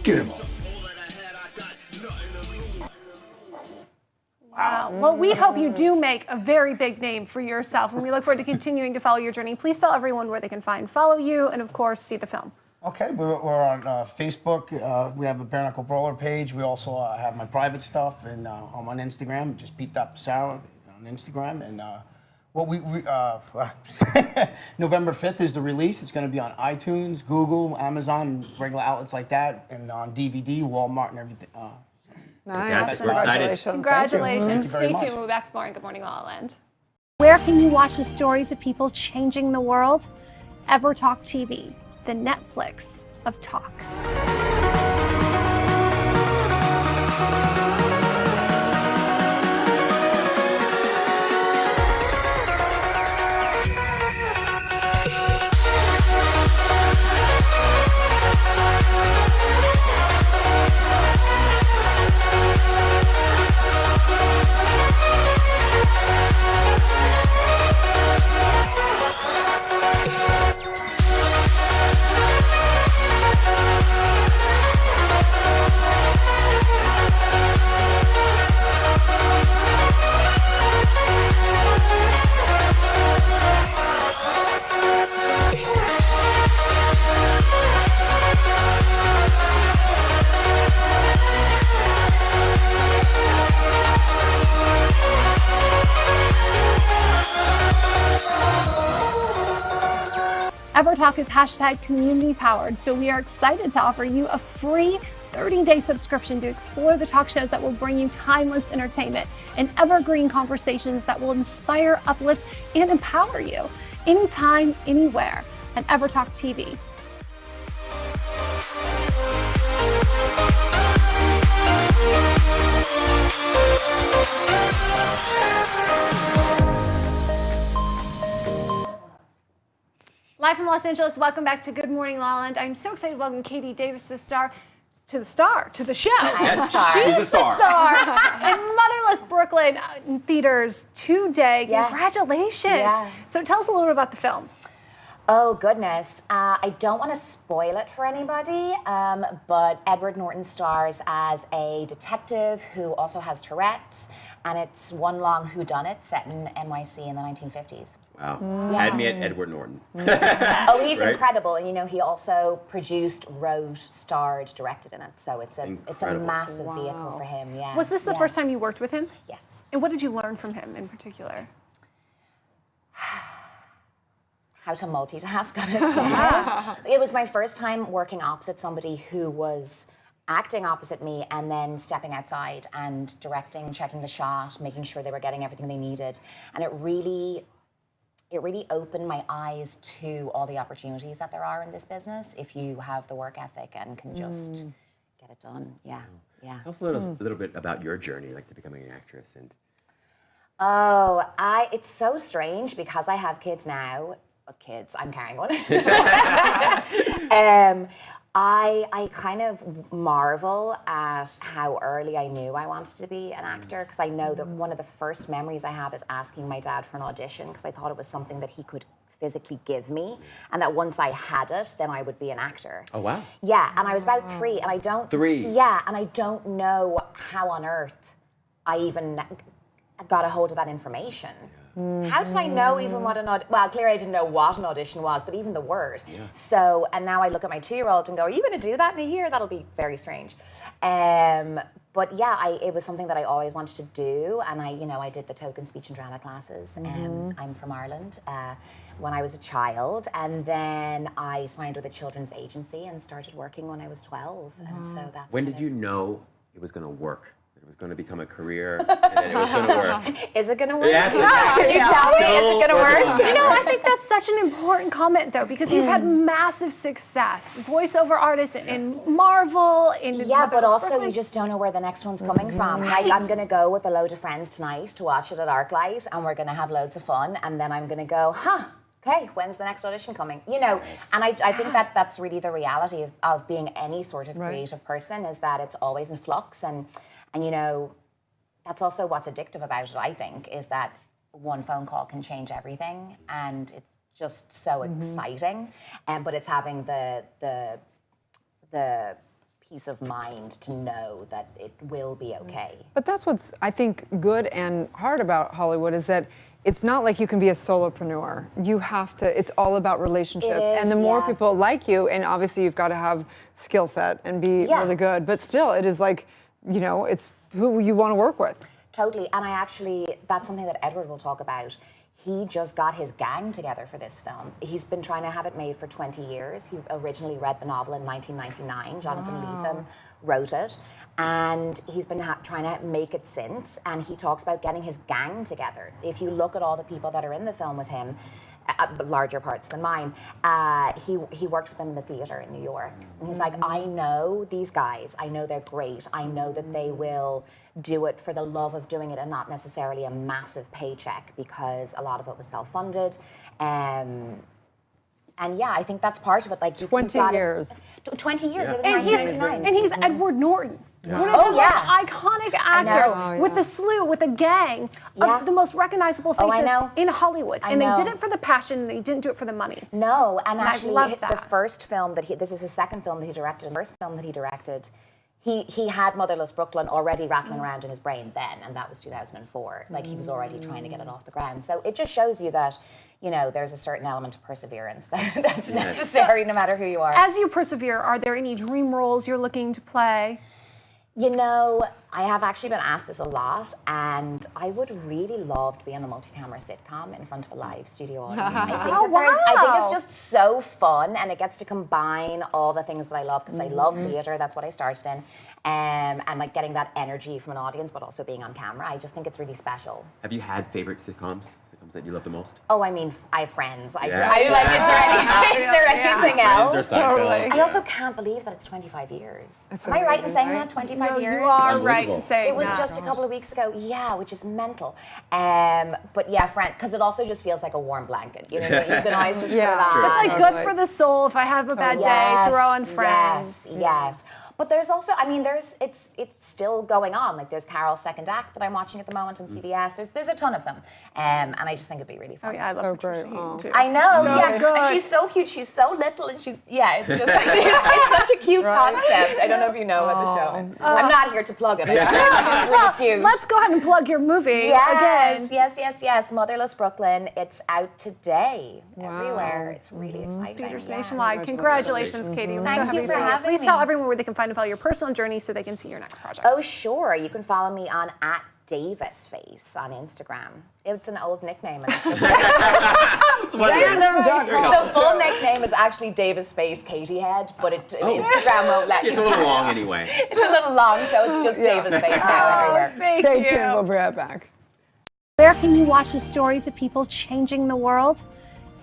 Get him up. Wow. Well, we hope you do make a very big name for yourself, and we look forward to continuing to follow your journey. Please tell everyone where they can follow you, and of course, see the film. Okay, we're on Facebook. We have a Bare Knuckle Brawler page. We also have my private stuff, and I'm on Instagram. Just Pete Sarah on Instagram, and November 5th is the release. It's going to be on iTunes, Google, Amazon, regular outlets like that, and on DVD, Walmart, and everything. Nice. We're excited. Congratulations. Thank you very Stay tuned. much. We'll be back tomorrow in Good Morning La La Land. Where can you watch the stories of people changing the world? Ever Talk TV, the Netflix of talk. EverTalk is #community powered, so we are excited to offer you a free 30-day subscription to explore the talk shows that will bring you timeless entertainment and evergreen conversations that will inspire, uplift, and empower you anytime, anywhere at EverTalk TV. Live from Los Angeles, welcome back to Good Morning La La Land. I'm so excited to welcome Katie Davis to the show. Yes, She's she's a star. In Motherless Brooklyn in theaters today. Yeah. Congratulations. Yeah. So tell us a little bit about the film. Oh, goodness. I don't want to spoil it for anybody, but Edward Norton stars as a detective who also has Tourette's, and it's one long whodunit set in NYC in the 1950s. Wow. Yeah. Had me at Edward Norton. Oh, he's Right? incredible. And, he also produced, wrote, starred, directed in it. So it's a Incredible. massive vehicle for him, yeah. Was this the first time you worked with him? Yes. And what did you learn from him in particular? How to multitask on a set. It was my first time working opposite somebody who was acting opposite me and then stepping outside and directing, checking the shot, making sure they were getting everything they needed. And it really opened my eyes to all the opportunities that there are in this business if you have the work ethic and can just get it done. Yeah. Also, let us a little bit about your journey, like to becoming an actress. And It's so strange because I have kids now. Kids, I'm carrying one. I kind of marvel at how early I knew I wanted to be an actor, because I know that one of the first memories I have is asking my dad for an audition, because I thought it was something that he could physically give me, and that once I had it, then I would be an actor. Oh, wow. Yeah, and I was about 3, and I don't... 3? Yeah, and I don't know how on earth I even got a hold of that information. How did I know even what well, clearly I didn't know what an audition was, but even the word. Yeah. So, and now I look at my 2-year-old and go, are you going to do that in a year? That'll be very strange. But yeah, it was something that I always wanted to do, and I did the token speech and drama classes. I'm from Ireland when I was a child, and then I signed with a children's agency and started working when I was 12. And so that's when did you know it was going to work? It was going to become a career, and then it was going to work. Is it going to work? Yes, Can you tell me? Is it going to work? I think that's such an important comment, though, because you've had massive success. Voiceover artist in Marvel, in Yeah, but also Brooklyn. you just don't know where the next one's coming from. Like, I'm going to go with a load of friends tonight to watch it at ArcLight, and we're going to have loads of fun, and then I'm going to go, okay, when's the next audition coming? And I think that's really the reality of being any sort of creative person, is that it's always in flux, and that's also what's addictive about it, I think, is that one phone call can change everything, and it's just so exciting. But it's having the peace of mind to know that it will be okay. But that's what's, I think, good and hard about Hollywood, is that it's not like you can be a solopreneur. You have to, it's all about relationship. It is, and the more yeah. people like you, and obviously you've got to have skill set and be really good, but still it is like, it's who you want to work with. Totally, and that's something that Edward will talk about. He just got his gang together for this film. He's been trying to have it made for 20 years. He originally read the novel in 1999. Jonathan Lethem wrote it, and he's been trying to make it since, and he talks about getting his gang together. If you look at all the people that are in the film with him, larger parts than mine, he worked with them in the theater in New York. And he's like, I know these guys, I know they're great, I know that they will do it for the love of doing it and not necessarily a massive paycheck, because a lot of it was self-funded. And yeah, I think that's part of it. Like 20 years. 20 years, it was And 1999. he's Edward Norton. Yeah. One of the most iconic actors, know. with a slew, with a gang of the most recognizable faces in Hollywood. I And know. they did it for the passion, and they didn't do it for the money. No, and I actually love the that. first film that this is his second film that he directed, the first film that he directed, he had Motherless Brooklyn already rattling around in his brain then, and that was 2004. Like, he was already trying to get it off the ground. So it just shows you that, there's a certain element of perseverance that's necessary no matter who you are. As you persevere, are there any dream roles you're looking to play? You know, I have actually been asked this a lot, and I would really love to be on a multi-camera sitcom in front of a live studio audience. I think it's just so fun, and it gets to combine all the things that I love, because I love theatre, that's what I started in, and like getting that energy from an audience, but also being on camera. I just think it's really special. Have you had favorite sitcoms that you love the most? Oh, I mean, I have Friends. Is there anything else? Friends or Seinfeld. I also can't believe that it's 25 years. Am I right in saying that? 25 years? You are right in saying it was just a couple of weeks ago. Yeah, which is mental. But yeah, Friends, because it also just feels like a warm blanket. You know, you can always just put it on. It's like good for the soul. If I have a bad day, throw on Friends. Yes. But there's also, I mean, it's still going on. Like there's Carol's second act that I'm watching at the moment on CBS. There's a ton of them, and I just think it'd be really fun. Oh yeah, I love Patricia Heaton too. I know, So good. and she's so cute. She's so little, and it's just it's such a cute concept. I don't know if you know about the show. I'm not here to plug it. It's really cute. Let's go ahead and plug your movie again. Yes. Motherless Brooklyn. It's out today everywhere. It's really exciting. Theaters nationwide. Congratulations, Katie. We're so Thank happy you for for you. having Please me. tell everyone where they can find and follow your personal journey so they can see your next project. Oh, sure. You can follow me on @DavisFace on Instagram. It's an old nickname. And it's just the full nickname is actually Davis Face Katie Head, but Instagram won't let you. It's a little long anyway. It's a little long, so it's just Davis Face now everywhere. Stay tuned. We'll be right back. Where can you watch the stories of people changing the world?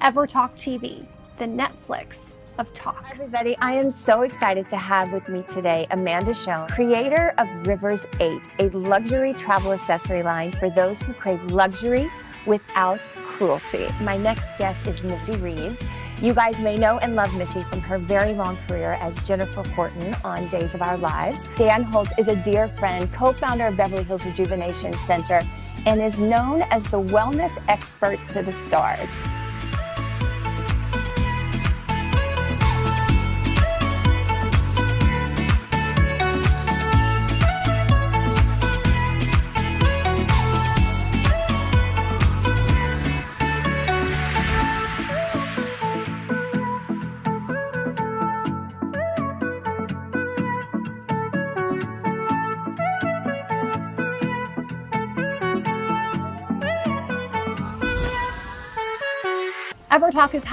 EverTalk TV, the Netflix of talk. Hi everybody, I am so excited to have with me today Amanda Schoen, creator of Rivers 8, a luxury travel accessory line for those who crave luxury without cruelty. My next guest is Missy Reeves. You guys may know and love Missy from her very long career as Jennifer Horton on Days of Our Lives. Dan Holtz is a dear friend, co-founder of Beverly Hills Rejuvenation Center, and is known as the wellness expert to the stars. EverTalk is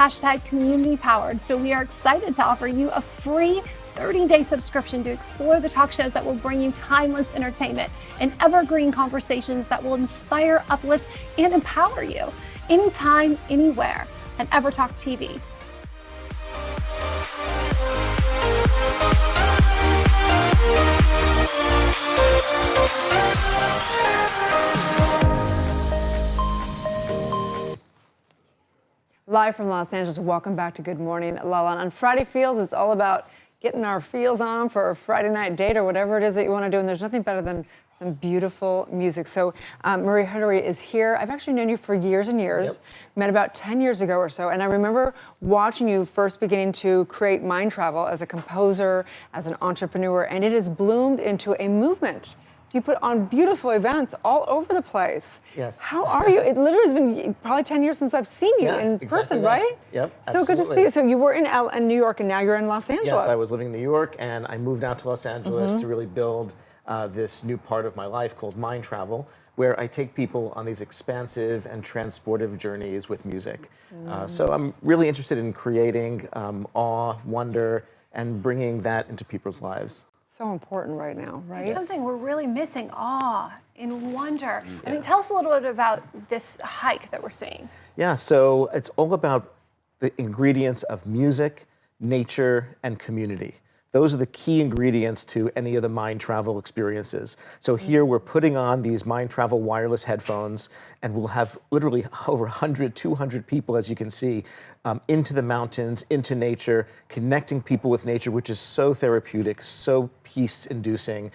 #community powered, so we are excited to offer you a free 30-day subscription to explore the talk shows that will bring you timeless entertainment and evergreen conversations that will inspire, uplift, and empower you anytime, anywhere at EverTalk TV. Live from Los Angeles, welcome back to Good Morning Lala. On Friday Feels, it's all about getting our feels on for a Friday night date or whatever it is that you want to do, and there's nothing better than some beautiful music. So Marie Huttery is here. I've actually known you for years and years, met about 10 years ago or so, and I remember watching you first beginning to create Mind Travel as a composer, as an entrepreneur, and it has bloomed into a movement. You put on beautiful events all over the place. Yes. How are you? It literally has been probably 10 years since I've seen you in person, that. right? Yep, So good to see you. So you were in New York, and now you're in Los Angeles. Yes, I was living in New York, and I moved out to Los Angeles to really build this new part of my life called Mind Travel, where I take people on these expansive and transportive journeys with music. So I'm really interested in creating awe, wonder, and bringing that into people's lives. So important right now, right? It's something we're really missing, awe and wonder. I mean, tell us a little bit about this hike that we're seeing. Yeah, so it's all about the ingredients of music, nature, and community. Those are the key ingredients to any of the Mind Travel experiences. So here we're putting on these Mind Travel wireless headphones, and we'll have literally over 100, 200 people, as you can see, into the mountains, into nature, connecting people with nature, which is so therapeutic, so peace-inducing,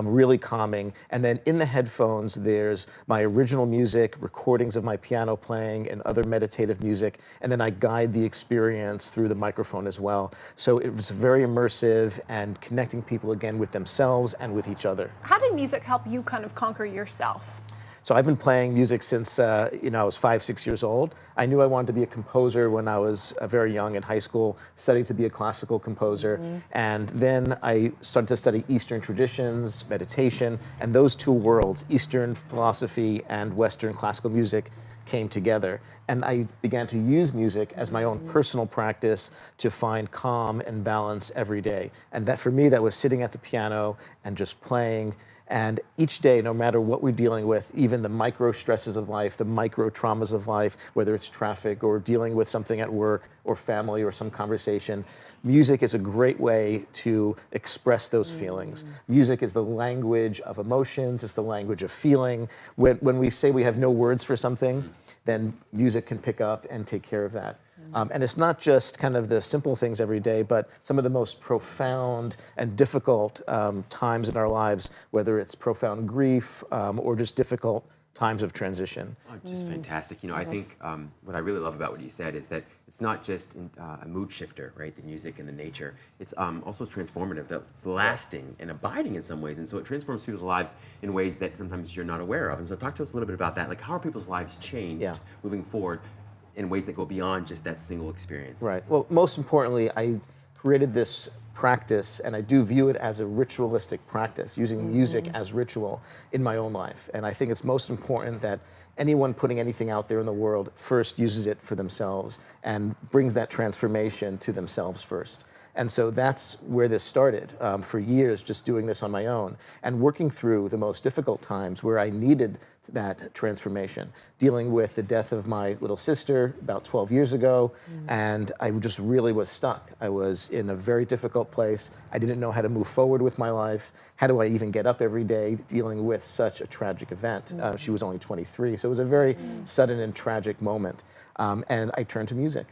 really calming. And then in the headphones, there's my original music, recordings of my piano playing, and other meditative music. And then I guide the experience through the microphone as well. So it was very immersive and connecting people again with themselves and with each other. How did music help you kind of conquer yourself? So I've been playing music since I was 5, 6 years old. I knew I wanted to be a composer when I was very young in high school, studied to be a classical composer. And then I started to study Eastern traditions, meditation, and those two worlds, Eastern philosophy and Western classical music, came together. And I began to use music as my own personal practice to find calm and balance every day. And that for me, that was sitting at the piano and just playing. And each day, no matter what we're dealing with, even the micro stresses of life, the micro traumas of life, whether it's traffic or dealing with something at work or family or some conversation, music is a great way to express those feelings. Music is the language of emotions, it's the language of feeling. When we say we have no words for something, then music can pick up and take care of that. And it's not just kind of the simple things every day, but some of the most profound and difficult times in our lives, whether it's profound grief or just difficult times of transition. Just fantastic. I think what I really love about what you said is that it's not just a mood shifter, right? The music and the nature. It's also transformative. It's lasting and abiding in some ways, and so it transforms people's lives in ways that sometimes you're not aware of. And so talk to us a little bit about that. Like, how are people's lives changed moving forward in ways that go beyond just that single experience? Right. Well, most importantly, I created this practice, and I do view it as a ritualistic practice, using music as ritual in my own life. And I think it's most important that anyone putting anything out there in the world first uses it for themselves and brings that transformation to themselves first. And so that's where this started for years, just doing this on my own and working through the most difficult times where I needed that transformation, dealing with the death of my little sister about 12 years ago, and I just really was stuck. I was in a very difficult place. I didn't know how to move forward with my life. How do I even get up every day dealing with such a tragic event? She was only 23, so it was a very sudden and tragic moment. And I turned to music.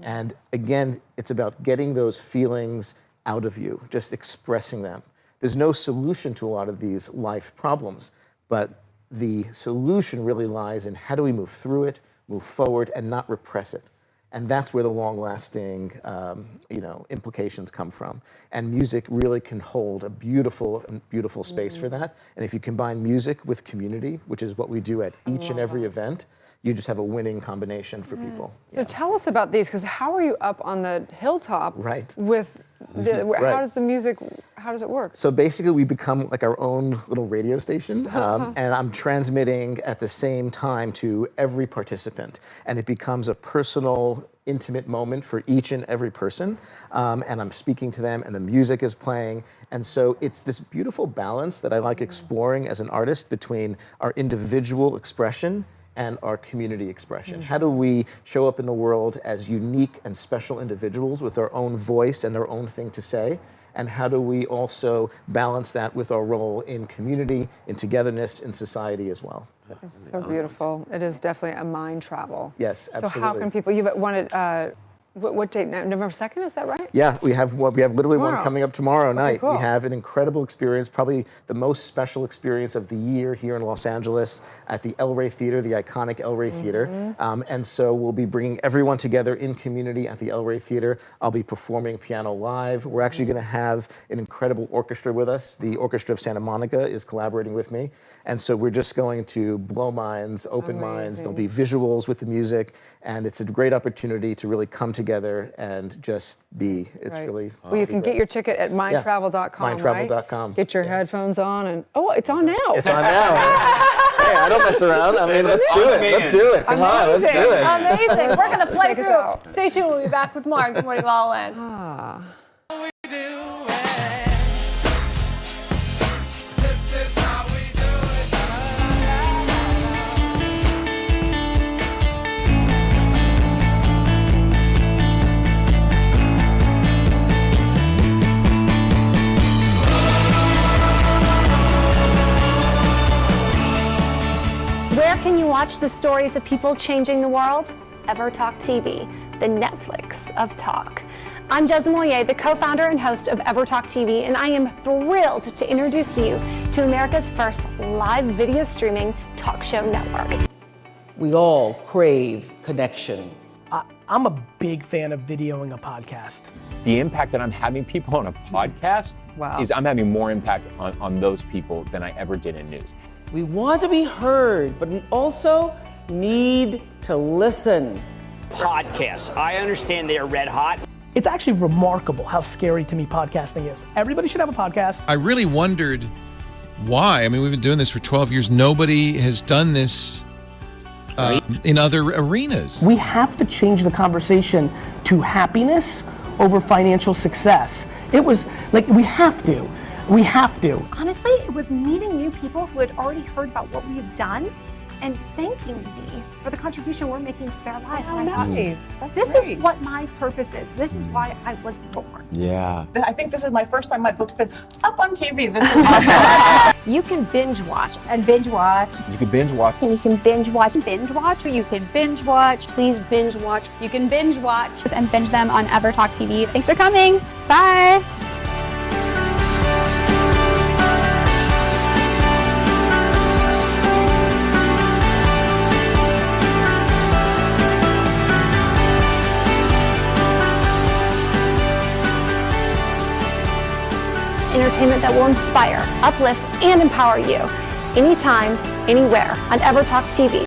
And again, it's about getting those feelings out of you, just expressing them. There's no solution to a lot of these life problems, but the solution really lies in how do we move through it, move forward, and not repress it. And that's where the long-lasting, implications come from. And music really can hold a beautiful space for that. And if you combine music with community, which is what we do at each and every event, you just have a winning combination for people. So tell us about these, because how are you up on the hilltop with how does the music, how does it work? So basically we become like our own little radio station, and I'm transmitting at the same time to every participant, and it becomes a personal, intimate moment for each and every person, and I'm speaking to them and the music is playing. And so it's this beautiful balance that I like exploring as an artist between our individual expression and our community expression. How do we show up in the world as unique and special individuals with our own voice and our own thing to say? And how do we also balance that with our role in community, in togetherness, in society as well? It's so beautiful. It is definitely a mind travel. Yes, absolutely. So how can people, you've wanted, what date, November 2nd, is that right? Yeah, we have literally one coming up tomorrow night. Cool. We have an incredible experience, probably the most special experience of the year here in Los Angeles at the El Rey Theater, the iconic El Rey Theater. And so we'll be bringing everyone together in community at the El Rey Theater. I'll be performing piano live. We're actually going to have an incredible orchestra with us. The Orchestra of Santa Monica is collaborating with me. And so we're just going to blow minds, open minds. There'll be visuals with the music. And it's a great opportunity to really come together and just be. It's really well, you can get your ticket at mindtravel.com, mindtravel.com. Right? Get your headphones on and, it's on now. It's on now. Hey, I don't mess around. I mean, let's do it. Let's do it. Come on, let's do it. Amazing. We're going to play through. Stay tuned. We'll be back with more. Good morning, La La Land. Where can you watch the stories of people changing the world? EverTalk TV, the Netflix of talk. I'm Jez Moyer, the co-founder and host of EverTalk TV, and I am thrilled to introduce you to America's first live video streaming talk show network. We all crave connection. I'm a big fan of videoing a podcast. The impact that I'm having people on a podcast is I'm having more impact on those people than I ever did in news. We want to be heard, but we also need to listen. Podcasts. I understand they are red hot. It's actually remarkable how scary to me podcasting is. Everybody should have a podcast. I really wondered why. I mean, we've been doing this for 12 years. Nobody has done this in other arenas. We have to change the conversation to happiness over financial success. It was like, we have to. We have to. Honestly, it was meeting new people who had already heard about what we have done and thanking me for the contribution we're making to their lives. Oh, and I thought, nice. That's this great. is what my purpose is. This is why I was born. Yeah. I think this is my first time my book's been up on TV. This is awesome. You can binge watch. And binge watch. You can binge watch. And you can binge watch. Binge watch. You can binge watch. Please binge watch. You can binge watch and binge them on EverTalk TV. Thanks for coming. Bye. Entertainment that will inspire, uplift, and empower you. Anytime, anywhere on EverTalk TV.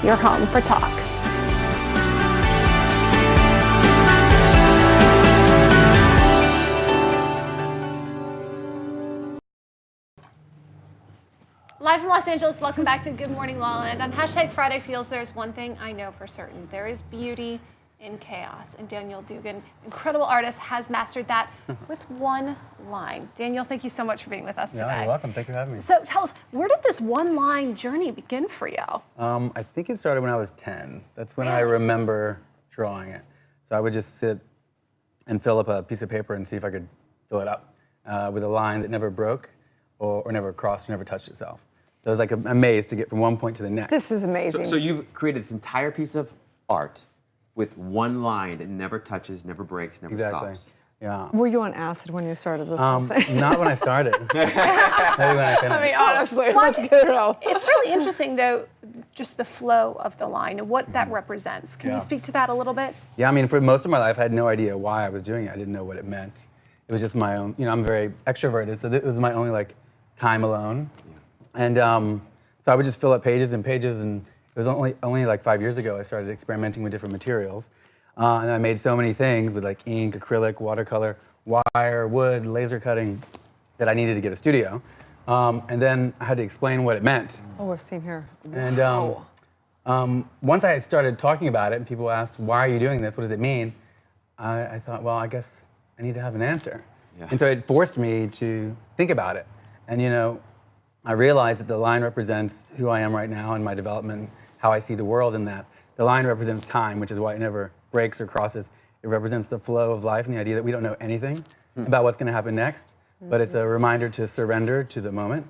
Your home for talk. Live from Los Angeles, welcome back to Good Morning La La Land. On hashtag Friday Feels, there's one thing I know for certain. There is beauty in chaos. And Daniel Dugan, incredible artist, has mastered that with one line. Daniel, thank you so much for being with us today. Yeah, you're welcome. Thanks for having me. So tell us, where did this one-line journey begin for you? I think it started when I was 10. That's when I remember drawing it. So I would just sit and fill up a piece of paper and see if I could fill it up with a line that never broke or never crossed or never touched itself. So it was like a maze to get from one point to the next. This is amazing. So you've created this entire piece of art with one line that never touches, never breaks, never stops. Yeah. Were you on acid when you started this whole thing? Not when I started. Maybe when I finished. I mean, honestly, let's get it real. It's really interesting, though, just the flow of the line and what that represents. Can Yeah. you speak to that a little bit? Yeah, I mean, for most of my life, I had no idea why I was doing it. I didn't know what it meant. It was just my own, I'm very extroverted, so it was my only, time alone. And so I would just fill up pages and pages, and it was only like 5 years ago I started experimenting with different materials. And I made so many things with ink, acrylic, watercolor, wire, wood, laser cutting, that I needed to get a studio. And then I had to explain what it meant. Oh, we're seeing here. And Wow. once I had started talking about it and people asked, why are you doing this? What does it mean? I thought, well, I guess I need to have an answer. Yeah. And so it forced me to think about it. And I realized that the line represents who I am right now in my development, how I see the world, and that the line represents time, which is why it never breaks or crosses. It represents the flow of life and the idea that we don't know anything about what's going to happen next, but it's a reminder to surrender to the moment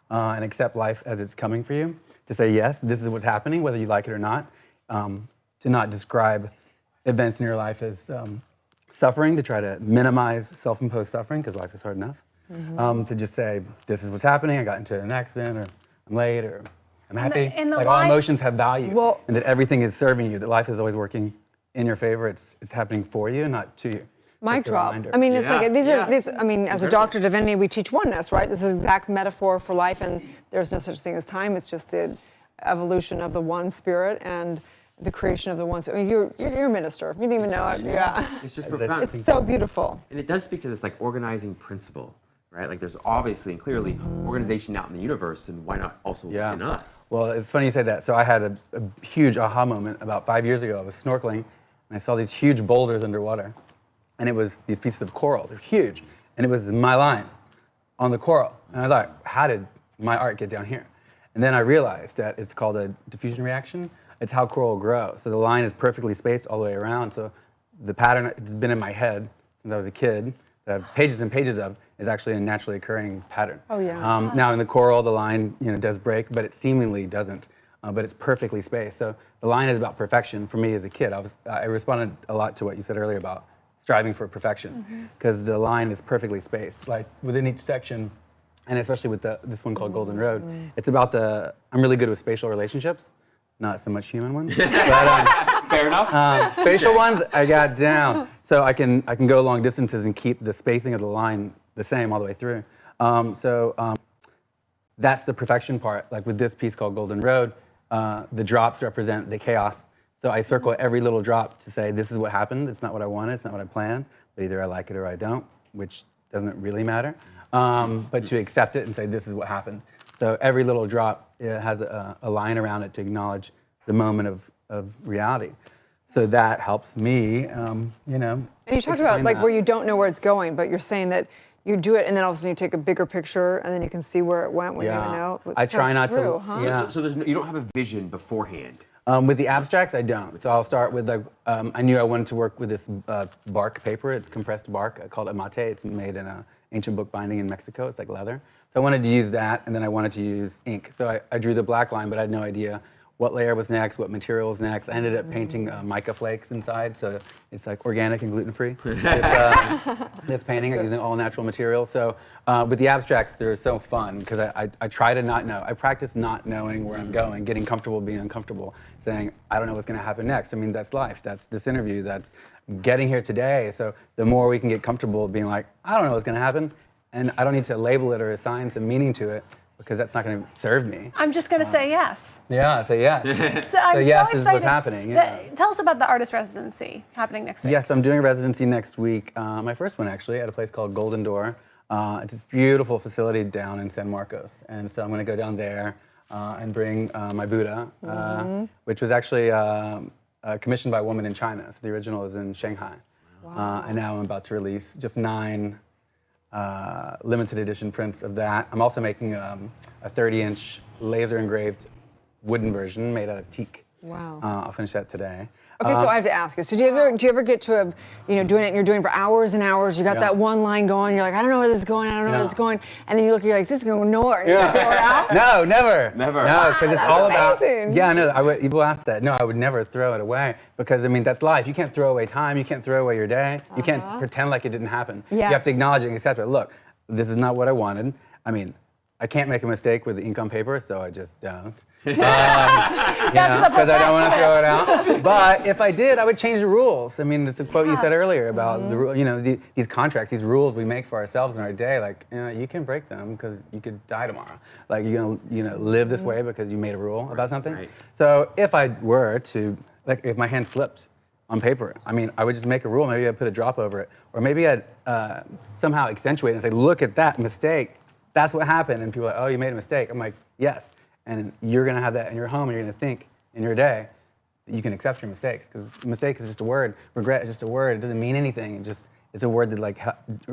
and accept life as it's coming for you, to say, yes, this is what's happening, whether you like it or not, to not describe events in your life as suffering, to try to minimize self-imposed suffering, because life is hard enough, to just say, this is what's happening, I got into an accident, or I'm late, or I'm happy. And the like all line- emotions have value, Well- and that everything is serving you. That life is always working in your favor. It's happening for you, not to you. Mic It's a drop. reminder. I mean, it's Yeah, like these yeah. are these. I mean, as a doctor of divinity, we teach oneness, right? This is exact metaphor for life, and there's no such thing as time. It's just the evolution of the one spirit and the creation of the one. I mean, you're a minister. You didn't even know it. Yeah. It's just profound. It's so beautiful. And it does speak to this like organizing principle, right? Like there's obviously and clearly organization out in the universe, and why not also in us? Well, it's funny you say that. So I had a huge aha moment about 5 years ago. I was snorkeling, and I saw these huge boulders underwater. And it was these pieces of coral. They're huge. And it was my line on the coral. And I thought, how did my art get down here? And then I realized that it's called a diffusion reaction. It's how coral grows. So the line is perfectly spaced all the way around. So the pattern that's been in my head since I was a kid, that I have pages and pages of, is actually a naturally occurring pattern. Oh, yeah. Now in the coral, the line does break, but it seemingly doesn't. But it's perfectly spaced. So the line is about perfection for me as a kid. I responded a lot to what you said earlier about striving for perfection, because the line is perfectly spaced. Like within each section, and especially with this one called Golden Road, it's about I'm really good with spatial relationships, not so much human ones. But, Fair enough. spatial ones, I got down. So I can go long distances and keep the spacing of the line the same all the way through. That's the perfection part. Like with this piece called Golden Road, the drops represent the chaos. So I circle every little drop to say, this is what happened. It's not what I wanted. It's not what I planned. But either I like it or I don't, which doesn't really matter. But to accept it and say, this is what happened. So every little drop has a line around it to acknowledge the moment of reality. So that helps me, And you talked about like where you don't know where it's going, but you're saying that you do it and then all of a sudden you take a bigger picture and then you can see where it went when you even know. I try not to. Huh? Yeah. So you don't have a vision beforehand. With the abstracts, I don't. So I'll start with I knew I wanted to work with this bark paper. It's compressed bark called amate. It's made in an ancient book binding in Mexico. It's like leather. So I wanted to use that, and then I wanted to use ink. So I drew the black line, but I had no idea what layer was next, what material was next. I ended up painting mica flakes inside, so it's like organic and gluten-free. This painting, I'm using all natural materials. So with the abstracts, they're so fun because I try to not know. I practice not knowing where I'm going, getting comfortable being uncomfortable, saying, I don't know what's gonna happen next. I mean, that's life, that's this interview, that's getting here today. So the more we can get comfortable being like, I don't know what's gonna happen, and I don't need to label it or assign some meaning to it, because that's not going to serve me. I'm just going to say yes. Yeah, say yes. I'm yes so is excited. what's happening. Yeah. Tell us about the artist residency happening next week. Yes, I'm doing a residency next week. My first one actually at a place called Golden Door. It's this beautiful facility down in San Marcos, and so I'm going to go down there and bring my Buddha, which was actually commissioned by a woman in China. So the original is in Shanghai, and now I'm about to release just 9. Limited edition prints of that. I'm also making a 30-inch laser engraved wooden version made out of teak. Wow. I'll finish that today. Okay, so I have to ask you. So do you ever get to doing it and you're doing it for hours and hours, you got that one line going, you're like, I don't know where this is going, I don't know where this is going, and then you look, you're like, this is going nowhere. And you throw it out? No, never. Never. No, because it's all amazing. about. Yeah, no. People ask that. No, I would never throw it away because I mean that's life. You can't throw away time. You can't throw away your day. You can't pretend like it didn't happen. You have to acknowledge it and accept it. Look, this is not what I wanted. I mean, I can't make a mistake with the ink on paper, so I just don't. Because I don't want to throw it out. But if I did, I would change the rules. I mean, it's a quote you said earlier about these contracts, these rules we make for ourselves in our day. Like, you can break them because you could die tomorrow. Like, you're gonna live this way because you made a rule about something. Right. So if I were to, like, if my hand slipped on paper, I mean, I would just make a rule. Maybe I'd put a drop over it, or maybe I'd somehow accentuate it and say, look at that mistake. That's what happened. And people are like, oh, you made a mistake. I'm like, yes. And you're going to have that in your home, and you're going to think in your day that you can accept your mistakes. Because mistake is just a word. Regret is just a word. It doesn't mean anything. It's a word that like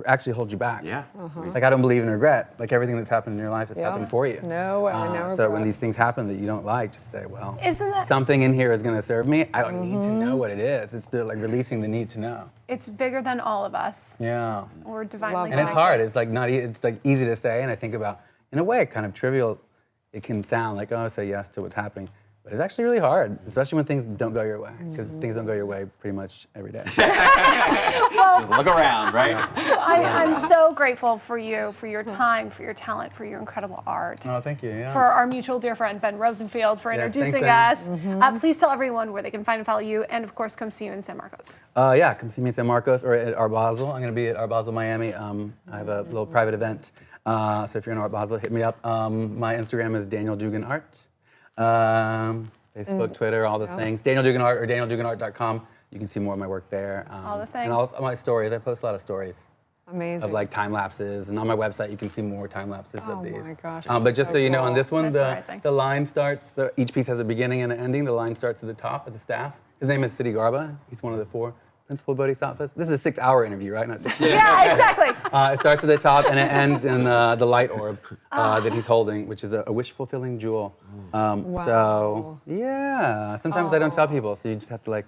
actually holds you back. Yeah. Like I don't believe in regret. Like everything that's happened in your life has happened for you. No, I never. So when these things happen that you don't like, just say, well, Isn't that something in here is going to serve me. I don't need to know what it is. It's the, like releasing the need to know. It's bigger than all of us. Yeah. We're divinely And it's hard. It's like not. It's like easy to say, and I think about in a way kind of trivial. It can sound like, oh, say yes to what's happening. But it's actually really hard, especially when things don't go your way, because things don't go your way pretty much every day. Just look around, right? I'm so grateful for you, for your time, for your talent, for your incredible art. Oh, thank you. Yeah. For our mutual dear friend, Ben Rosenfield, for Yes, introducing thanks, us. Please tell everyone where they can find and follow you, and of course, come see you in San Marcos. Yeah, come see me in San Marcos or at Art Basel. I'm going to be at Art Basel, Miami. I have a little private event. So if you're in Art Basel, hit me up. My Instagram is Daniel Dugan Art. Facebook, Twitter, all the things. Daniel Dugan Art or danielduganart.com. You can see more of my work there. All the things. And all my stories. I post a lot of stories. Amazing. Of like time lapses, and on my website you can see more time lapses of these. Oh my gosh. But just so you know, on this one, Mesmerizing. the line starts. Each piece has a beginning and an ending. The line starts at the top of the staff. His name is Siddhi Garba. He's one of the 4 principal bodhisattvas. This is a 6-hour interview, right? Not 6 minutes. Yeah, exactly. It starts at the top and it ends in the light orb that he's holding, which is a wish-fulfilling jewel. So, yeah, sometimes I don't tell people, so you just have to like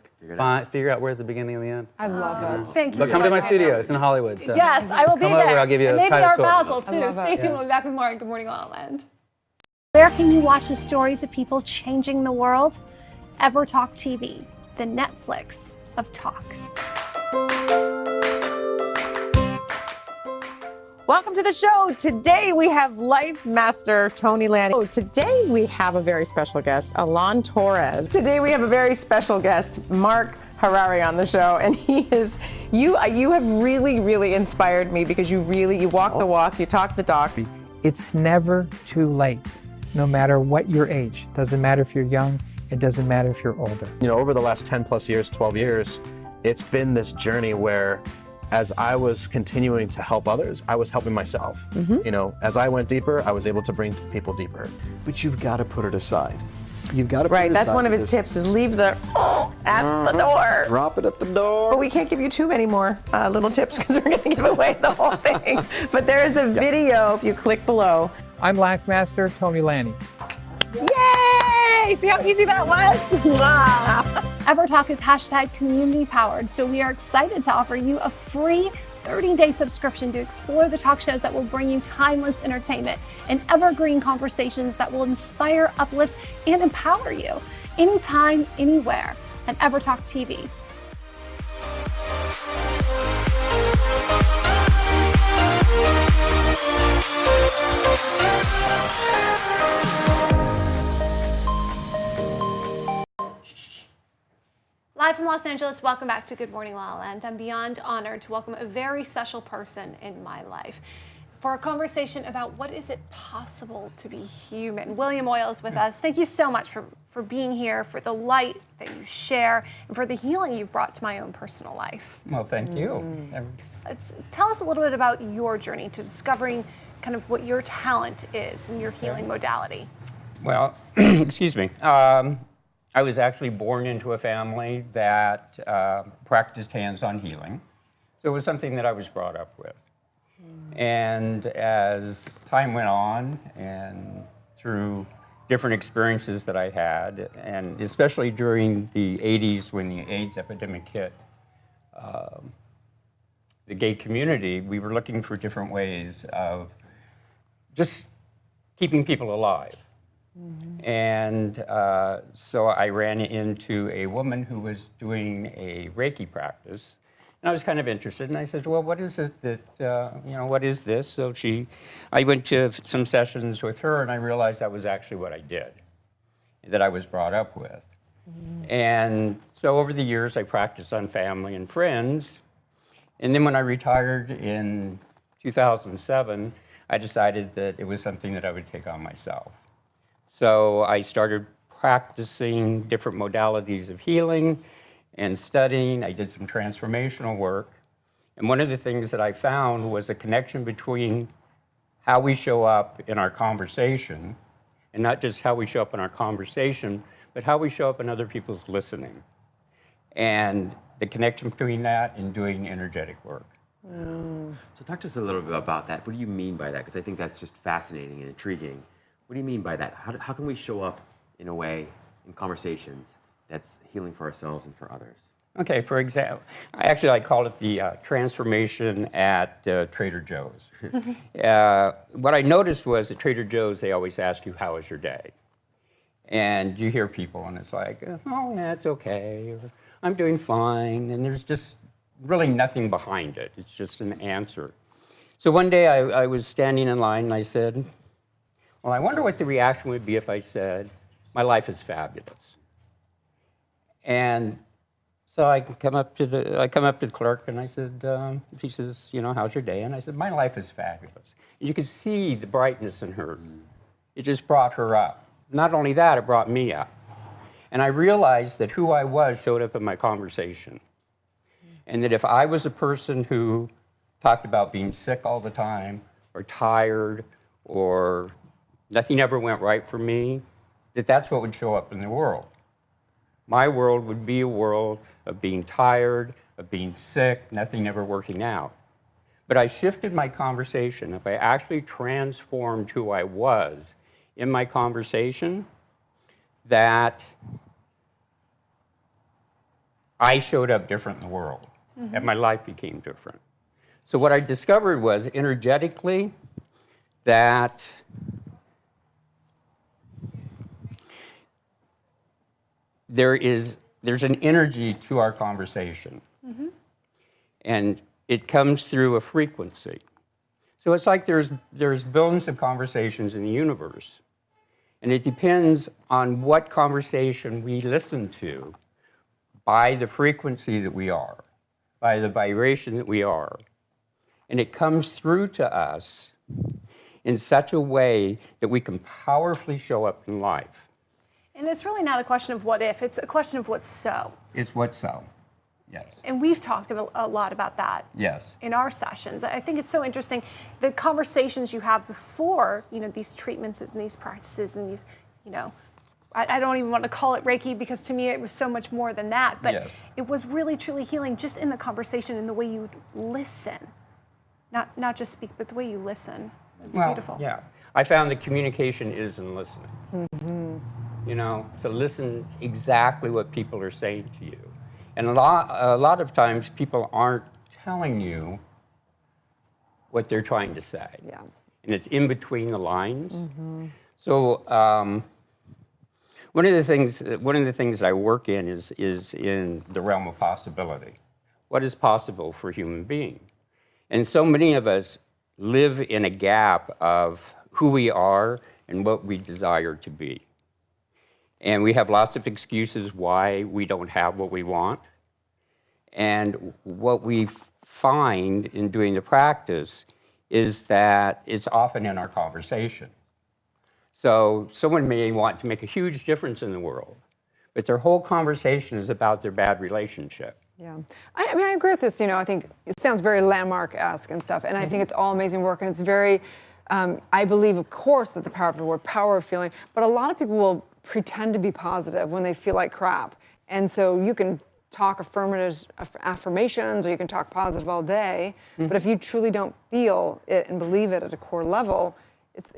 figure out where's the beginning and the end. I love it. Thank you But so come to my much. studio. It's in Hollywood. So. Yes, I will be Come there. over, I'll give you and a maybe private Art tour. Basel too. love Stay it. tuned. We'll be back with more. Good morning, La La Land. Where can you watch the stories of people changing the world? EverTalk TV, the Netflix of talk. Welcome to the show. Today we have Life Master Tony Lanning. Oh, today we have a very special guest, Alon Torres. Today we have a very special guest, Mark Harari, on the show, and he is you have really inspired me because you walk the walk, you talk the talk. It's never too late, no matter what your age. Doesn't matter if you're young, it doesn't matter if you're older. You know, over the last 10 plus years, 12 years, it's been this journey where as I was continuing to help others, I was helping myself. You know, as I went deeper, I was able to bring people deeper. But you've got to put it aside. You've got to put it Right, that's aside one of his because- tips is leave the at the door. Drop it at the door. But we can't give you too many more little tips because we're going to give away the whole thing. But there is a video if you click below. I'm Life Master Tony Lanning. Yay! See how easy that was? EverTalk is hashtag community powered, so we are excited to offer you a free 30-day subscription to explore the talk shows that will bring you timeless entertainment and evergreen conversations that will inspire, uplift, and empower you anytime, anywhere at EverTalk TV. Live from Los Angeles, welcome back to Good Morning La La Land. I'm beyond honored to welcome a very special person in my life for a conversation about what is it possible to be human. William Oyle is with us. Thank you so much for being here, for the light that you share, and for the healing you've brought to my own personal life. Well, thank you. Tell us a little bit about your journey to discovering kind of what your talent is and your healing modality. Well, excuse me. I was actually born into a family that practiced hands-on healing. So it was something that I was brought up with. And as time went on and through different experiences that I had, and especially during the 80s when the AIDS epidemic hit, the gay community, we were looking for different ways of just keeping people alive. And so I ran into a woman who was doing a Reiki practice, and I was kind of interested. And I said, "Well, what is it that what is this?" So I went to some sessions with her, and I realized that was actually what I did, that I was brought up with. And so over the years, I practiced on family and friends. And then when I retired in 2007, I decided that it was something that I would take on myself. So I started practicing different modalities of healing and studying. I did some transformational work. And one of the things that I found was a connection between how we show up in our conversation, and not just how we show up in our conversation, but how we show up in other people's listening. And the connection between that and doing energetic work. So talk to us a little bit about that. What do you mean by that? Because I think that's just fascinating and intriguing. What do you mean by that? How can we show up in a way in conversations that's healing for ourselves and for others? Okay, for example, I call it the transformation at Trader Joe's. What I noticed was at Trader Joe's, they always ask you, how was your day? And you hear people, and it's like, oh, yeah, it's okay, or I'm doing fine, and there's just really nothing behind it. It's just an answer. So one day I was standing in line, and I said, well, I wonder what the reaction would be if I said, my life is fabulous. And so I come up to the clerk, and I said, she says, you know, how's your day? And I said, my life is fabulous. And you could see the brightness in her. It just brought her up. Not only that, it brought me up. And I realized that who I was showed up in my conversation. And that if I was a person who talked about being sick all the time, or tired, or nothing ever went right for me, that's what would show up in the world. My world would be a world of being tired, of being sick, nothing ever working out. But I shifted my conversation. If I actually transformed who I was in my conversation, that I showed up different in the world, and my life became different. So what I discovered was, energetically, that there's an energy to our conversation. And it comes through a frequency. So it's like there's billions of conversations in the universe. And it depends on what conversation we listen to by the frequency that we are, by the vibration that we are. And it comes through to us in such a way that we can powerfully show up in life. And it's really not a question of what if, it's a question of what's so. It's what's so, yes. And we've talked a lot about that Yes. in our sessions. I think it's so interesting, the conversations you have before, you know, these treatments and these practices and these, you know, I don't even want to call it Reiki, because to me it was so much more than that, but Yes. it was really truly healing just in the conversation and the way you listen. Not just speak, but the way you listen. It's beautiful. Yeah. I found that communication is in listening. You know, to listen exactly what people are saying to you. And a lot of times people aren't telling you what they're trying to say. Yeah. And it's in between the lines. So one of the things I work in is in the realm of possibility. What is possible for human beings? And so many of us live in a gap of who we are and what we desire to be. And we have lots of excuses why we don't have what we want. And what we find in doing the practice is that it's often in our conversation. So someone may want to make a huge difference in the world, but their whole conversation is about their bad relationship. Yeah, I mean, I agree with this. You know, I think it sounds very landmark-esque and stuff, and I think it's all amazing work, and it's very, I believe, of course, that the power of the word, power of feeling, but a lot of people will pretend to be positive when they feel like crap, and so you can talk affirmations, or you can talk positive all day, but if you truly don't feel it and believe it at a core level,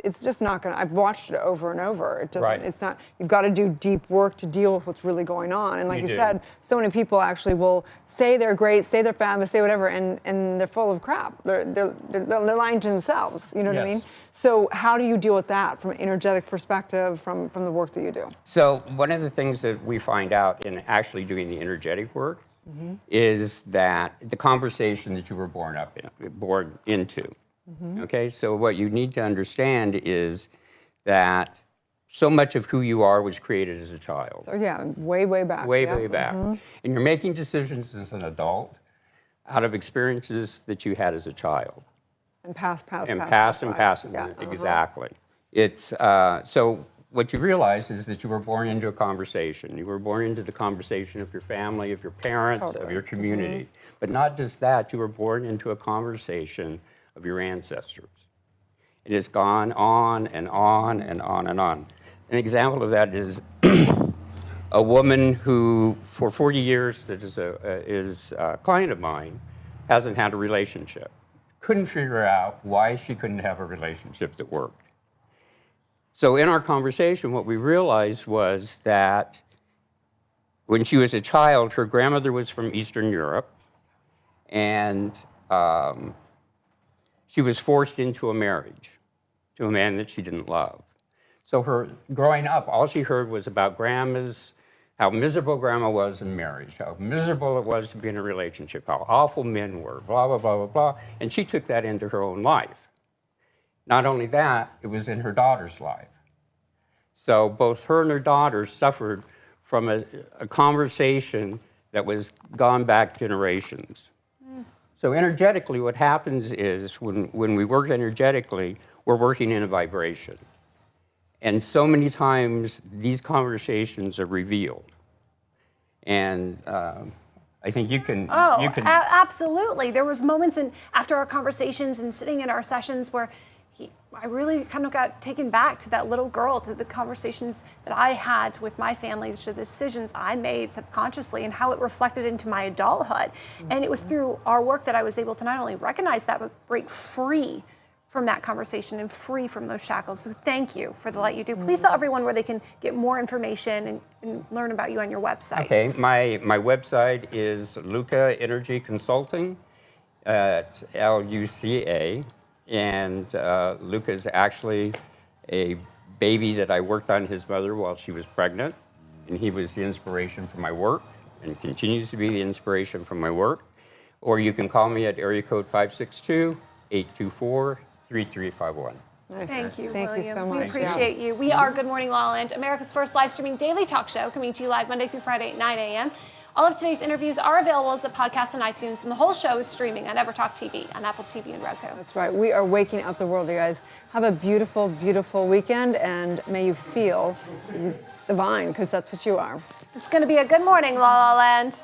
it's just not gonna, I've watched it over and over. It doesn't, Right. it's not, you've got to do deep work to deal with what's really going on. And like You you do. said, so many people actually will say they're great, say they're fabulous, say whatever, and they're full of crap. They're lying to themselves, you know what I Yes. mean? So how do you deal with that from an energetic perspective, from the work that you do? So one of the things that we find out in actually doing the energetic work is that the conversation that you were born into. Okay, so what you need to understand is that so much of who you are was created as a child. So yeah, way back. Way yeah. back. And you're making decisions as an adult out of experiences that you had as a child. And past. Yeah, exactly. It's, so what you realize is that you were born into a conversation. You were born into the conversation of your family, of your parents, of your community. But not just that, you were born into a conversation of your ancestors. It has gone on and on and on and on. An example of that is a woman who, for 40 years, that is a client of mine, hasn't had a relationship. Couldn't figure out why she couldn't have a relationship that worked. So in our conversation, what we realized was that when she was a child, her grandmother was from Eastern Europe, and she was forced into a marriage to a man that she didn't love. So her growing up, all she heard was about grandmas, how miserable grandma was in marriage, how miserable it was to be in a relationship, how awful men were, blah, blah, blah, blah, blah. And she took that into her own life. Not only that, it was in her daughter's life. So both her and her daughter suffered from a conversation that was gone back generations. So energetically, what happens is when we work energetically, we're working in a vibration. And so many times, these conversations are revealed. And I think you can... Absolutely. There was moments after our conversations and sitting in our sessions where I really kind of got taken back to that little girl, to the conversations that I had with my family, to the decisions I made subconsciously and how it reflected into my adulthood. And it was through our work that I was able to not only recognize that, but break free from that conversation and free from those shackles. So thank you for the light you do. Please tell everyone where they can get more information and learn about you on your website. Okay, my website is Luca Energy Consulting. It's L-U-C-A. And Luca is actually a baby that I worked on his mother while she was pregnant. And he was the inspiration for my work and continues to be the inspiration for my work. Or you can call me at area code 562-824-3351. Nice. Thank you, Thank William. you so much. We appreciate you. We are Good Morning La La Land, America's first live streaming daily talk show, coming to you live Monday through Friday at 9 a.m. All of today's interviews are available as a podcast on iTunes, and the whole show is streaming on EverTalk TV, on Apple TV and Roku. That's right. We are waking up the world, you guys. Have a beautiful, beautiful weekend, and may you feel divine, because that's what you are. It's going to be a good morning, La La Land.